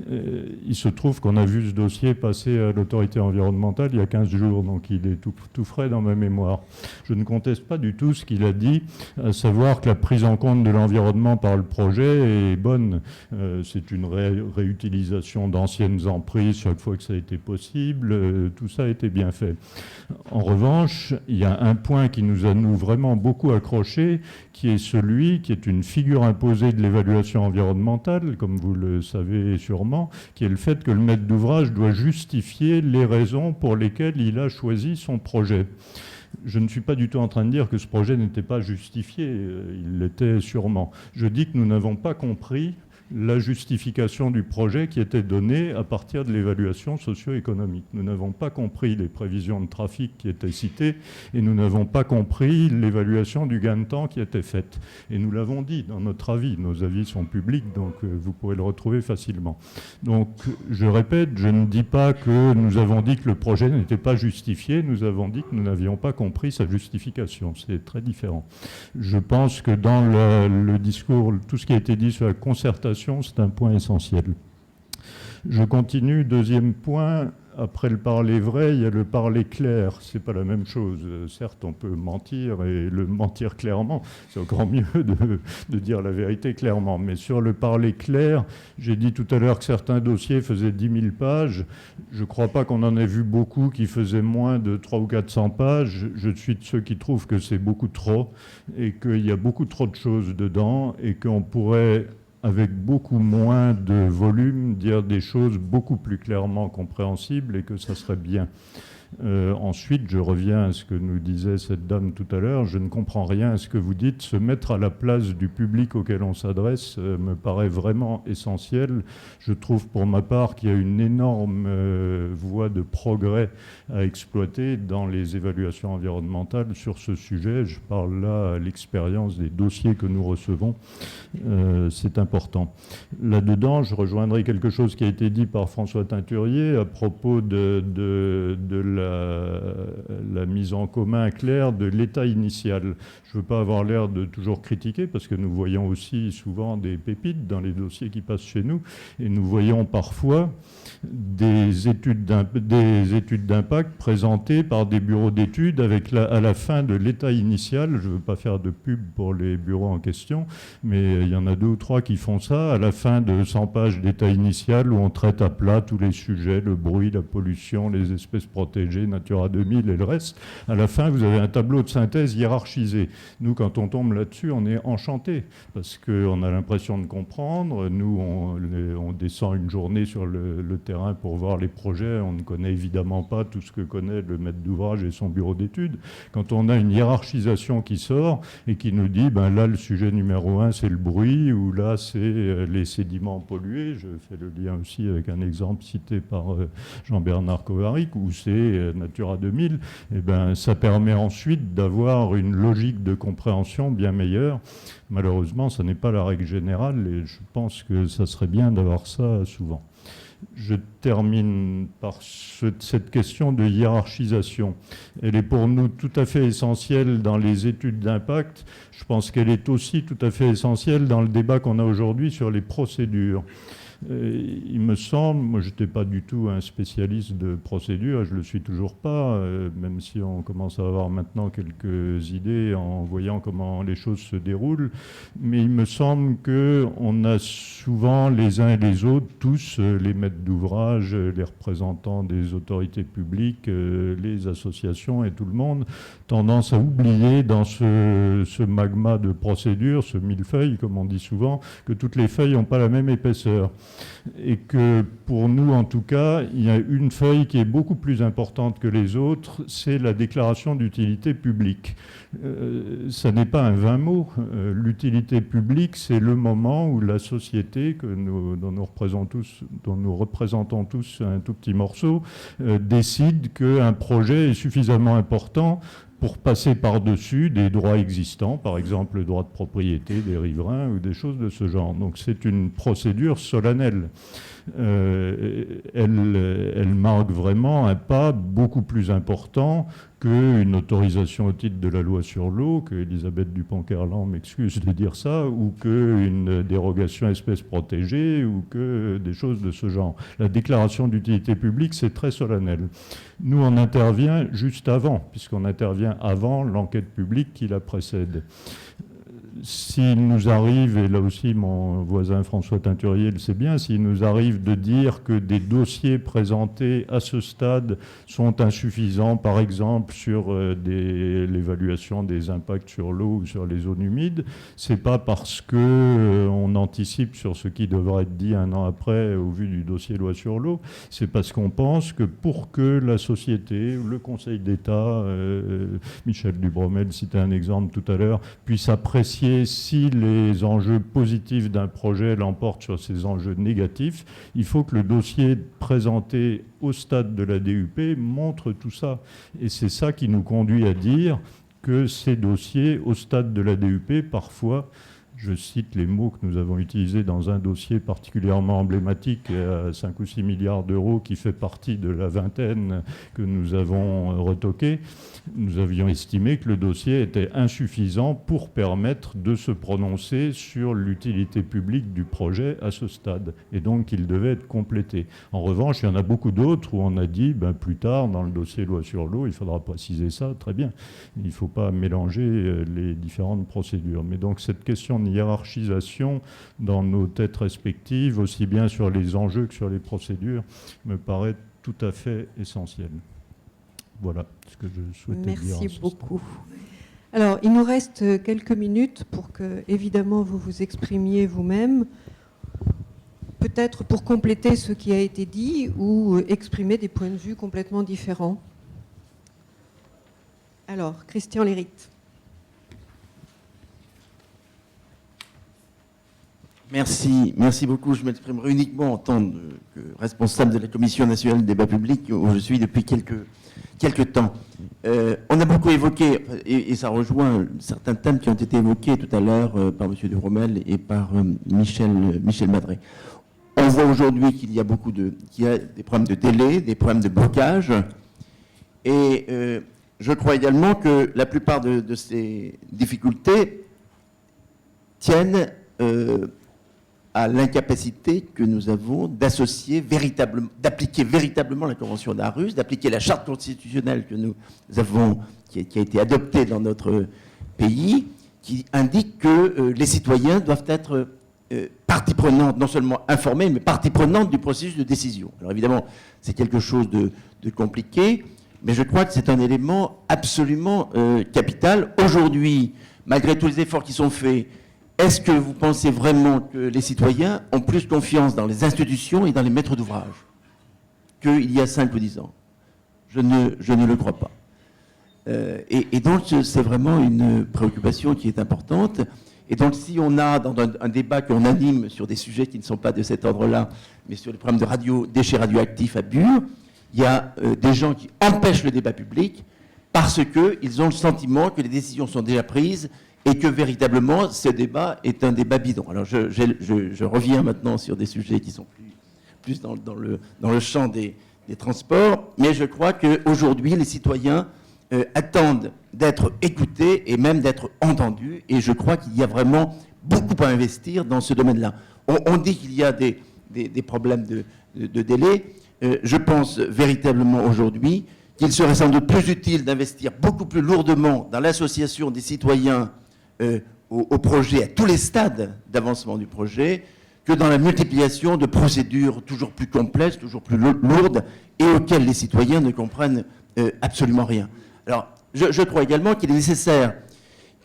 K: Il se trouve qu'on a vu ce dossier passer à l'autorité environnementale il y a 15 jours, donc il est tout frais dans ma mémoire. Je ne conteste pas du tout ce qu'il a dit, à savoir que la prise en compte de l'environnement par le projet est bonne. C'est une réutilisation d'anciennes emprises chaque fois que ça a été possible. Tout ça a été bien fait. En revanche, il y a un point qui nous a vraiment beaucoup accroché, qui est celui qui est une figure imposée de l'évaluation environnementale, comme vous le savez sûrement, qui est le fait que le maître d'ouvrage doit justifier les raisons pour lesquelles il a choisi son projet. Je ne suis pas du tout en train de dire que ce projet n'était pas justifié, il l'était sûrement. Je dis que nous n'avons pas compris la justification du projet qui était donnée à partir de l'évaluation socio-économique. Nous n'avons pas compris les prévisions de trafic qui étaient citées et nous n'avons pas compris l'évaluation du gain de temps qui était faite. Et nous l'avons dit dans notre avis. Nos avis sont publics, donc vous pourrez le retrouver facilement. Donc, je répète, je ne dis pas que nous avons dit que le projet n'était pas justifié, nous avons dit que nous n'avions pas compris sa justification. C'est très différent. Je pense que dans le discours, tout ce qui a été dit sur la concertation, c'est un point essentiel. Je continue, deuxième point, après le parler vrai, il y a le parler clair. C'est pas la même chose. Certes, on peut mentir, et le mentir clairement, c'est encore mieux de dire la vérité clairement. Mais sur le parler clair, j'ai dit tout à l'heure que certains dossiers faisaient 10 000 pages. Je ne crois pas qu'on en ait vu beaucoup qui faisaient moins de 300 ou 400 pages. Je suis de ceux qui trouvent que c'est beaucoup trop et qu'il y a beaucoup trop de choses dedans et qu'on pourrait, avec beaucoup moins de volume, dire des choses beaucoup plus clairement compréhensibles et que ça serait bien. Ensuite, je reviens à ce que nous disait cette dame tout à l'heure. Je ne comprends rien à ce que vous dites. Se mettre à la place du public auquel on s'adresse me paraît vraiment essentiel. Je trouve pour ma part qu'il y a une énorme voie de progrès à exploiter dans les évaluations environnementales sur ce sujet. Je parle là à l'expérience des dossiers que nous recevons. C'est important. Là-dedans, je rejoindrai quelque chose qui a été dit par François Teinturier à propos de la mise en commun claire de l'état initial. Je ne veux pas avoir l'air de toujours critiquer parce que nous voyons aussi souvent des pépites dans les dossiers qui passent chez nous et nous voyons parfois des études d'impact présentées par des bureaux d'études avec à la fin de l'état initial, je ne veux pas faire de pub pour les bureaux en question, mais il y en a 2 ou 3 qui font ça, à la fin de 100 pages d'état initial où on traite à plat tous les sujets, le bruit, la pollution, les espèces protégées, Natura 2000 et le reste. À la fin, vous avez un tableau de synthèse hiérarchisé. Nous, quand on tombe là-dessus, on est enchanté parce qu'on a l'impression de comprendre. Nous, on descend une journée sur le terrain pour voir les projets. On ne connaît évidemment pas tout ce que connaît le maître d'ouvrage et son bureau d'études. Quand on a une hiérarchisation qui sort et qui nous dit, ben là, le sujet numéro 1, c'est le bruit, ou là, c'est les sédiments pollués. Je fais le lien aussi avec un exemple cité par Jean-Bernard Kovarik, où c'est Natura 2000. Et ben, ça permet ensuite d'avoir une logique de compréhension bien meilleure. Malheureusement, ça n'est pas la règle générale et je pense que ça serait bien d'avoir ça souvent. Je termine par cette question de hiérarchisation. Elle est pour nous tout à fait essentielle dans les études d'impact. Je pense qu'elle est aussi tout à fait essentielle dans le débat qu'on a aujourd'hui sur les procédures. Il me semble, moi je n'étais pas du tout un spécialiste de procédure, je ne le suis toujours pas, même si on commence à avoir maintenant quelques idées en voyant comment les choses se déroulent, mais il me semble qu'on a souvent les uns et les autres, tous les maîtres d'ouvrage, les représentants des autorités publiques, les associations et tout le monde, tendance à oublier dans ce magma de procédures, ce millefeuille comme on dit souvent, que toutes les feuilles n'ont pas la même épaisseur. Et que pour nous, en tout cas, il y a une feuille qui est beaucoup plus importante que les autres, c'est la déclaration d'utilité publique. Ça n'est pas un vain mot. L'utilité publique, c'est le moment où la société, dont nous représentons tous un tout petit morceau, décide qu'un projet est suffisamment important pour passer par-dessus des droits existants, par exemple le droit de propriété des riverains ou des choses de ce genre. Donc c'est une procédure solennelle. elle marque vraiment un pas beaucoup plus important qu'une autorisation au titre de la loi sur l'eau, que Elisabeth Dupont-Kerlan m'excuse de dire ça, ou qu'une dérogation espèce protégée, ou que des choses de ce genre. La déclaration d'utilité publique, c'est très solennel. Nous, on intervient juste avant, puisqu'on intervient avant l'enquête publique qui la précède. S'il nous arrive, et là aussi mon voisin François Teinturier le sait bien, s'il nous arrive de dire que des dossiers présentés à ce stade sont insuffisants, par exemple sur l'évaluation des impacts sur l'eau ou sur les zones humides, c'est pas parce qu'on anticipe sur ce qui devra être dit un an après au vu du dossier loi sur l'eau, c'est parce qu'on pense que pour que la société, le Conseil d'État, Michel Dubromel citait un exemple tout à l'heure, puisse apprécier si les enjeux positifs d'un projet l'emportent sur ces enjeux négatifs, il faut que le dossier présenté au stade de la DUP montre tout ça. Et c'est ça qui nous conduit à dire que ces dossiers, au stade de la DUP, parfois, je cite les mots que nous avons utilisés dans un dossier particulièrement emblématique à 5 ou 6 milliards d'euros qui fait partie de la vingtaine que nous avons retoqué, nous avions estimé que le dossier était insuffisant pour permettre de se prononcer sur l'utilité publique du projet à ce stade, et donc qu'il devait être complété. En revanche, il y en a beaucoup d'autres où on a dit, plus tard, dans le dossier loi sur l'eau, il faudra préciser ça, très bien. Il ne faut pas mélanger les différentes procédures. Mais donc cette question de hiérarchisation dans nos têtes respectives, aussi bien sur les enjeux que sur les procédures, me paraît tout à fait essentielle. Voilà ce que je souhaitais dire.
B: Merci beaucoup. Alors, il nous reste quelques minutes pour que, évidemment, vous vous exprimiez vous-même, peut-être pour compléter ce qui a été dit ou exprimer des points de vue complètement différents. Alors, Christian Léritte.
L: Merci beaucoup. Je m'exprimerai uniquement en tant que responsable de la Commission nationale du débat public, où je suis depuis quelques temps. On a beaucoup évoqué, et ça rejoint certains thèmes qui ont été évoqués tout à l'heure par M. Dubromel et par Michel Madré. On voit aujourd'hui qu'il y a des problèmes de délai, des problèmes de blocage, et je crois également que la plupart de ces difficultés tiennent à l'incapacité que nous avons d'appliquer véritablement la Convention d'Aarhus, d'appliquer la charte constitutionnelle que nous avons, qui a été adoptée dans notre pays, qui indique que les citoyens doivent être partie prenante, non seulement informée, mais partie prenante du processus de décision. Alors évidemment, c'est quelque chose de compliqué, mais je crois que c'est un élément absolument capital. Aujourd'hui, malgré tous les efforts qui sont faits, est-ce que vous pensez vraiment que les citoyens ont plus confiance dans les institutions et dans les maîtres d'ouvrage qu'il y a 5 ou 10 ans? Je ne le crois pas. Et donc, c'est vraiment une préoccupation qui est importante. Et donc, si on a, dans un débat qu'on anime sur des sujets qui ne sont pas de cet ordre-là, mais sur les problèmes de déchets radioactifs à Bure, il y a des gens qui empêchent le débat public parce qu'ils ont le sentiment que les décisions sont déjà prises et que véritablement, ce débat est un débat bidon. Alors, je reviens maintenant sur des sujets qui sont plus dans le champ des transports, mais je crois qu'aujourd'hui, les citoyens attendent d'être écoutés et même d'être entendus, et je crois qu'il y a vraiment beaucoup à investir dans ce domaine-là. On dit qu'il y a des problèmes de délai. Je pense véritablement aujourd'hui qu'il serait sans doute plus utile d'investir beaucoup plus lourdement dans l'association des citoyens au projet, à tous les stades d'avancement du projet, que dans la multiplication de procédures toujours plus complexes, toujours plus lourdes, et auxquelles les citoyens ne comprennent absolument rien. Alors, je crois également qu'il est nécessaire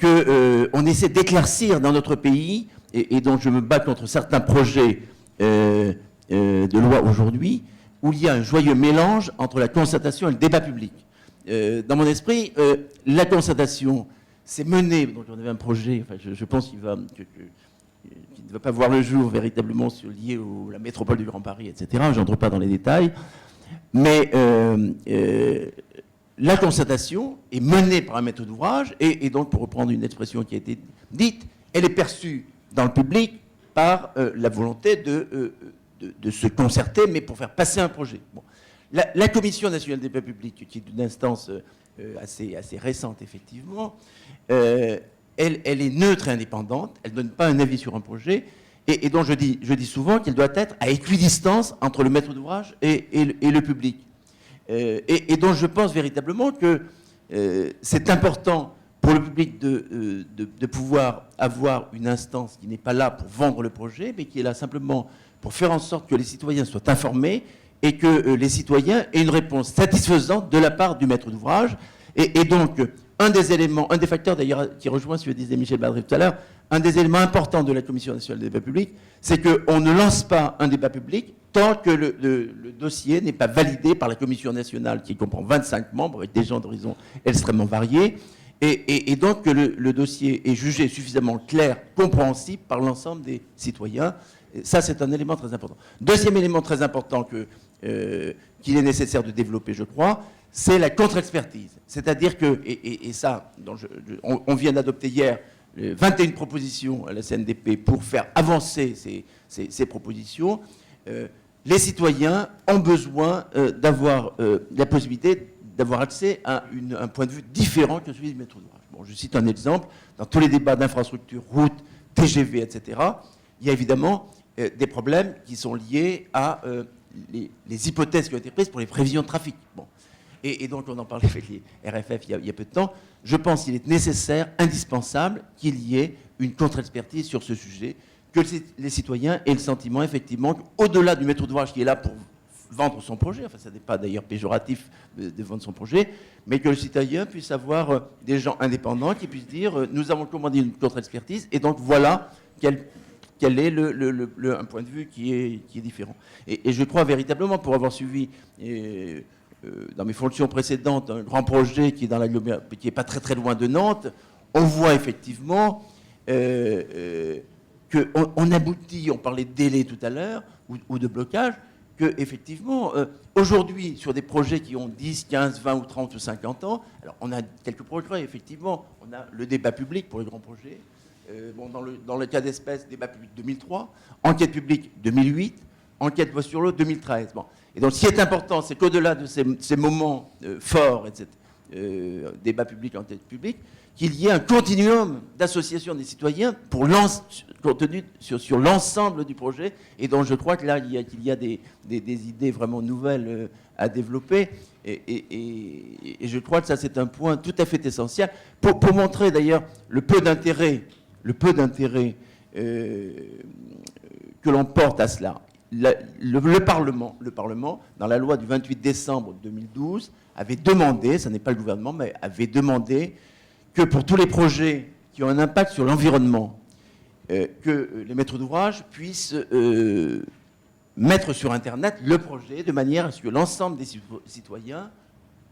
L: qu'on essaie d'éclaircir dans notre pays, et dont je me bats contre certains projets de loi aujourd'hui, où il y a un joyeux mélange entre la concertation et le débat public. Dans mon esprit, la concertation, c'est mené, donc on avait un projet, enfin, je pense qu'il ne va pas voir le jour véritablement lié à la métropole du Grand Paris, etc. Je n'entre pas dans les détails. Mais la concertation est menée par un maître d'ouvrage, et donc, pour reprendre une expression qui a été dite, elle est perçue dans le public par la volonté de se concerter, mais pour faire passer un projet. Bon. La Commission nationale des débats publics, qui est une instance assez récente, effectivement, elle est neutre et indépendante, elle ne donne pas un avis sur un projet, et donc je dis souvent qu'elle doit être à équidistance entre le maître d'ouvrage et le public. Et donc je pense véritablement que c'est important pour le public de pouvoir avoir une instance qui n'est pas là pour vendre le projet, mais qui est là simplement pour faire en sorte que les citoyens soient informés et que les citoyens aient une réponse satisfaisante de la part du maître d'ouvrage. Et donc, un des facteurs d'ailleurs qui rejoint ce que disait Michel Badré tout à l'heure, un des éléments importants de la Commission nationale des débats publics, c'est qu'on ne lance pas un débat public tant que le dossier n'est pas validé par la Commission nationale, qui comprend 25 membres, avec des gens d'horizons extrêmement variés, et donc que le dossier est jugé suffisamment clair, compréhensible par l'ensemble des citoyens. Et ça, c'est un élément très important. Deuxième élément très important qu'il est nécessaire de développer, je crois, c'est la contre-expertise. C'est-à-dire que, et ça, on vient d'adopter hier 21 propositions à la CNDP pour faire avancer ces propositions. Les citoyens ont besoin d'avoir la possibilité d'avoir accès à un point de vue différent que celui du maître d'ouvrage. Bon, je cite un exemple. Dans tous les débats d'infrastructure, route, TGV, etc., il y a évidemment des problèmes qui sont liés à les hypothèses qui ont été prises pour les prévisions de trafic. Bon. Et donc, on en parlait avec les RFF il y a peu de temps. Je pense qu'il est nécessaire, indispensable, qu'il y ait une contre-expertise sur ce sujet, que les citoyens aient le sentiment, effectivement, qu'au-delà du maître d'ouvrage qui est là pour vendre son projet, enfin, ça n'est pas d'ailleurs péjoratif de vendre son projet, mais que le citoyen puisse avoir des gens indépendants qui puissent dire nous avons commandé une contre-expertise, et donc voilà quel est un point de vue qui est différent. Et je crois véritablement, pour avoir suivi dans mes fonctions précédentes un grand projet qui est pas très très loin de Nantes, on voit effectivement qu'on aboutit, on parlait de délai tout à l'heure, ou de blocage, que effectivement, aujourd'hui, sur des projets qui ont 10, 15, 20 ou 30 ou 50 ans, alors on a quelques progrès, effectivement, on a le débat public pour les grands projets, dans le cas d'espèce, débat public 2003, enquête publique 2008, enquête voix sur l'eau 2013. Bon. Et donc, ce qui est important, c'est qu'au-delà de ces moments forts, etc., débat public, enquête publique, qu'il y ait un continuum d'association des citoyens pour contenu sur l'ensemble du projet. Et donc, je crois que là, il y a des idées vraiment nouvelles à développer. Et je crois que ça, c'est un point tout à fait essentiel pour montrer d'ailleurs le peu d'intérêt que l'on porte à cela. Le Parlement, dans la loi du 28 décembre 2012, avait demandé, ce n'est pas le gouvernement, mais avait demandé que pour tous les projets qui ont un impact sur l'environnement, que les maîtres d'ouvrage puissent mettre sur Internet le projet de manière à ce que l'ensemble des citoyens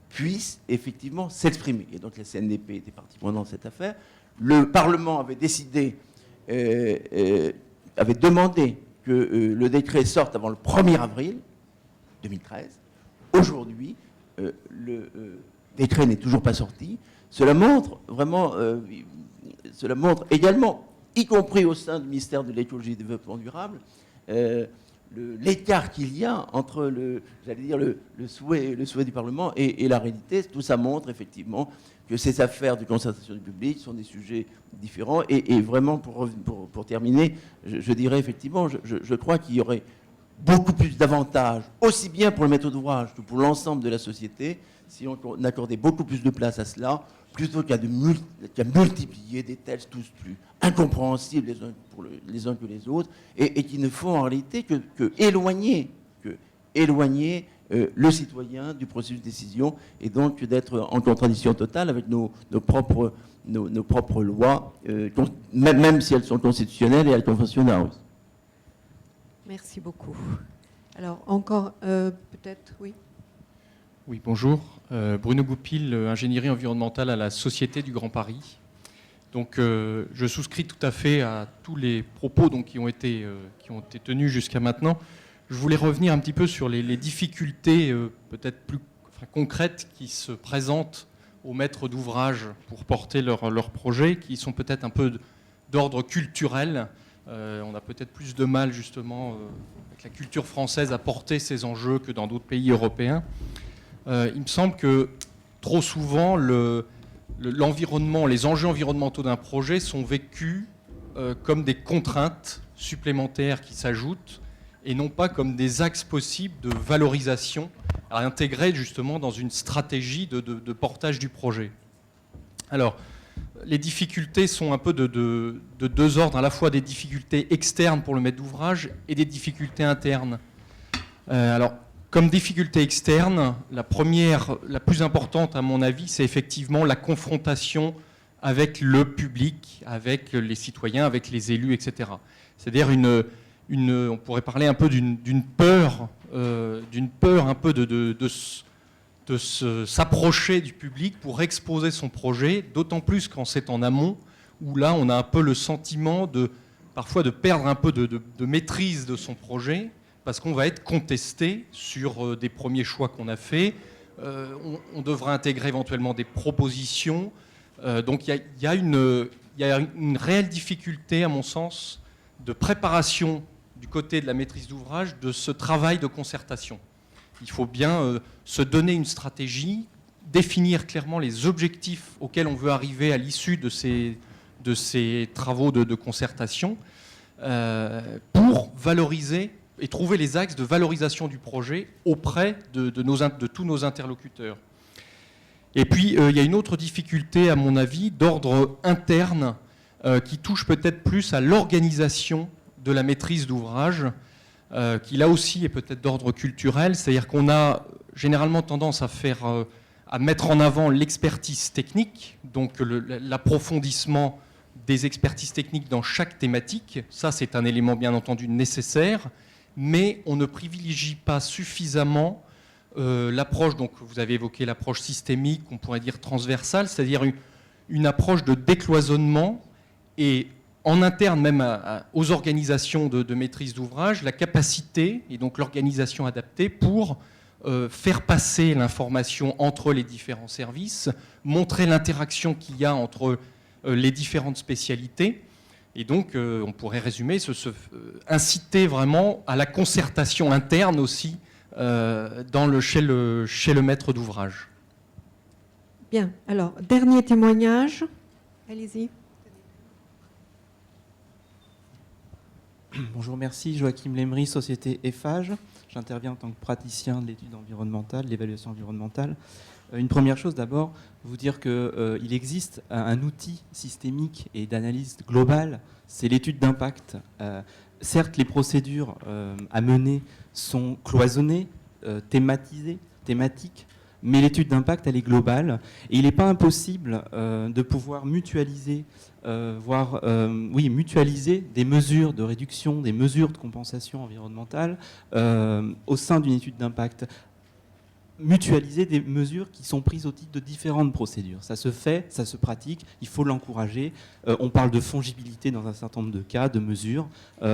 L: puissent effectivement s'exprimer. Et donc la CNDP était partie prenante dans cette affaire. Le Parlement avait décidé, avait demandé que le décret sorte avant le 1er avril 2013. Aujourd'hui, le décret n'est toujours pas sorti. Cela montre vraiment, cela montre également, y compris au sein du ministère de l'écologie et du développement durable, l'écart qu'il y a entre le souhait du Parlement et la réalité. Tout ça montre effectivement que ces affaires de concertation du public sont des sujets différents. Et vraiment, pour terminer, je dirais effectivement, je crois qu'il y aurait beaucoup plus d'avantages, aussi bien pour le maître d'ouvrage que pour l'ensemble de la société, si on accordait beaucoup plus de place à cela, plutôt qu'à multiplier des textes tous plus incompréhensibles les uns que les autres, et qui ne font en réalité que éloigner le citoyen du processus de décision, et donc d'être en contradiction totale avec nos propres lois, même si elles sont constitutionnelles et conventionnelles.
B: Merci beaucoup. Alors, encore, peut-être, oui.
M: Oui, bonjour. Bruno Goupil, ingénierie environnementale à la Société du Grand Paris. Donc, je souscris tout à fait à tous les propos qui ont été tenus jusqu'à maintenant. Je voulais revenir un petit peu sur les difficultés peut-être plus concrètes qui se présentent aux maîtres d'ouvrage pour porter leur projet, qui sont peut-être un peu d'ordre culturel, On a peut-être plus de mal justement avec la culture française à porter ces enjeux que dans d'autres pays européens. Il me semble que trop souvent l'environnement, les enjeux environnementaux d'un projet sont vécus comme des contraintes supplémentaires qui s'ajoutent et non pas comme des axes possibles de valorisation à intégrer justement dans une stratégie de portage du projet. Alors, les difficultés sont un peu de deux ordres, à la fois des difficultés externes pour le maître d'ouvrage et des difficultés internes. Alors, comme difficulté externe, la première, la plus importante à mon avis, c'est effectivement la confrontation avec le public, avec les citoyens, avec les élus, etc. C'est-à-dire on pourrait parler un peu d'une peur un peu de s'approcher du public pour exposer son projet, d'autant plus quand c'est en amont, où là on a un peu le sentiment parfois de perdre un peu de maîtrise de son projet, parce qu'on va être contesté sur des premiers choix qu'on a faits. On devra intégrer éventuellement des propositions. Donc il y a une réelle difficulté, à mon sens, de préparation du côté de la maîtrise d'ouvrage de ce travail de concertation. Il faut bien se donner une stratégie, définir clairement les objectifs auxquels on veut arriver à l'issue de ces travaux de concertation pour valoriser et trouver les axes de valorisation du projet auprès de tous nos interlocuteurs. Et puis, il y a une autre difficulté, à mon avis, d'ordre interne, qui touche peut-être plus à l'organisation de la maîtrise d'ouvrage, qui là aussi est peut-être d'ordre culturel, c'est-à-dire qu'on a généralement tendance à mettre en avant l'expertise technique, donc l'approfondissement des expertises techniques dans chaque thématique. Ça, c'est un élément bien entendu nécessaire, mais on ne privilégie pas suffisamment l'approche, donc vous avez évoqué l'approche systémique, on pourrait dire transversale, c'est-à-dire une approche de décloisonnement et en interne même aux organisations de maîtrise d'ouvrage, la capacité et donc l'organisation adaptée pour faire passer l'information entre les différents services, montrer l'interaction qu'il y a entre les différentes spécialités. Et donc, on pourrait résumer, inciter vraiment à la concertation interne aussi chez le maître d'ouvrage.
B: Bien, alors, dernier témoignage. Allez-y.
N: Bonjour, merci. Joachim Lemery, société Eiffage. J'interviens en tant que praticien de l'étude environnementale, de l'évaluation environnementale. Une première chose d'abord, vous dire qu'il existe un outil systémique et d'analyse globale, c'est l'étude d'impact. Certes, les procédures à mener sont cloisonnées, thématiques, mais l'étude d'impact, elle est globale. Et il n'est pas impossible de pouvoir mutualiser, mutualiser des mesures de réduction, des mesures de compensation environnementale au sein d'une étude d'impact. Mutualiser des mesures qui sont prises au titre de différentes procédures. Ça se fait, ça se pratique, il faut l'encourager. On parle de fongibilité dans un certain nombre de cas, de mesures.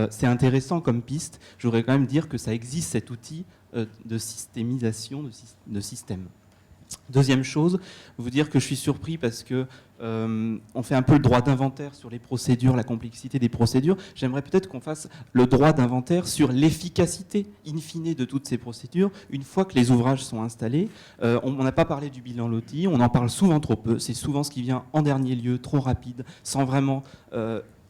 N: C'est intéressant comme piste. Je voudrais quand même dire que ça existe, cet outil de systémisation de système. Deuxième chose, vous dire que je suis surpris parce que on fait un peu le droit d'inventaire sur les procédures, la complexité des procédures. J'aimerais peut-être qu'on fasse le droit d'inventaire sur l'efficacité in fine de toutes ces procédures une fois que les ouvrages sont installés. On n'a pas parlé du bilan loti, on en parle souvent trop peu. C'est souvent ce qui vient en dernier lieu, trop rapide, sans vraiment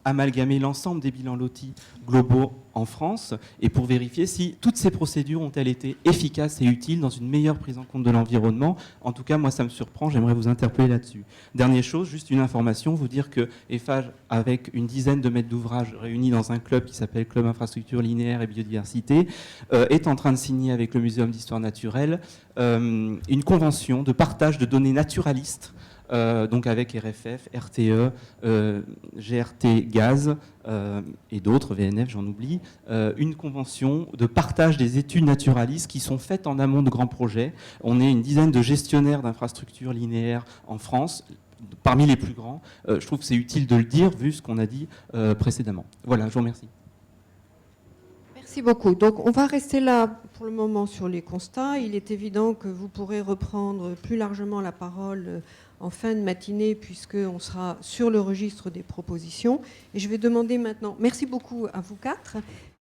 N: amalgamer l'ensemble des bilans lotis globaux en France et pour vérifier si toutes ces procédures ont-elles été efficaces et utiles dans une meilleure prise en compte de l'environnement. En tout cas, moi, ça me surprend, j'aimerais vous interpeller là-dessus. Dernière chose, juste une information, vous dire que Eiffage, avec une dizaine de maîtres d'ouvrage réunis dans un club qui s'appelle Club Infrastructure Linéaire et Biodiversité, est en train de signer avec le Muséum d'Histoire Naturelle une convention de partage de données naturalistes donc avec RFF, RTE, GRT Gaz et d'autres, VNF j'en oublie, une convention de partage des études naturalistes qui sont faites en amont de grands projets. On est une dizaine de gestionnaires d'infrastructures linéaires en France, parmi les plus grands. Je trouve que c'est utile de le dire vu ce qu'on a dit précédemment. Voilà, je vous remercie.
B: Merci beaucoup. Donc on va rester là pour le moment sur les constats. Il est évident que vous pourrez reprendre plus largement la parole en fin de matinée, puisqu'on sera sur le registre des propositions. Et je vais demander maintenant, merci beaucoup à vous quatre,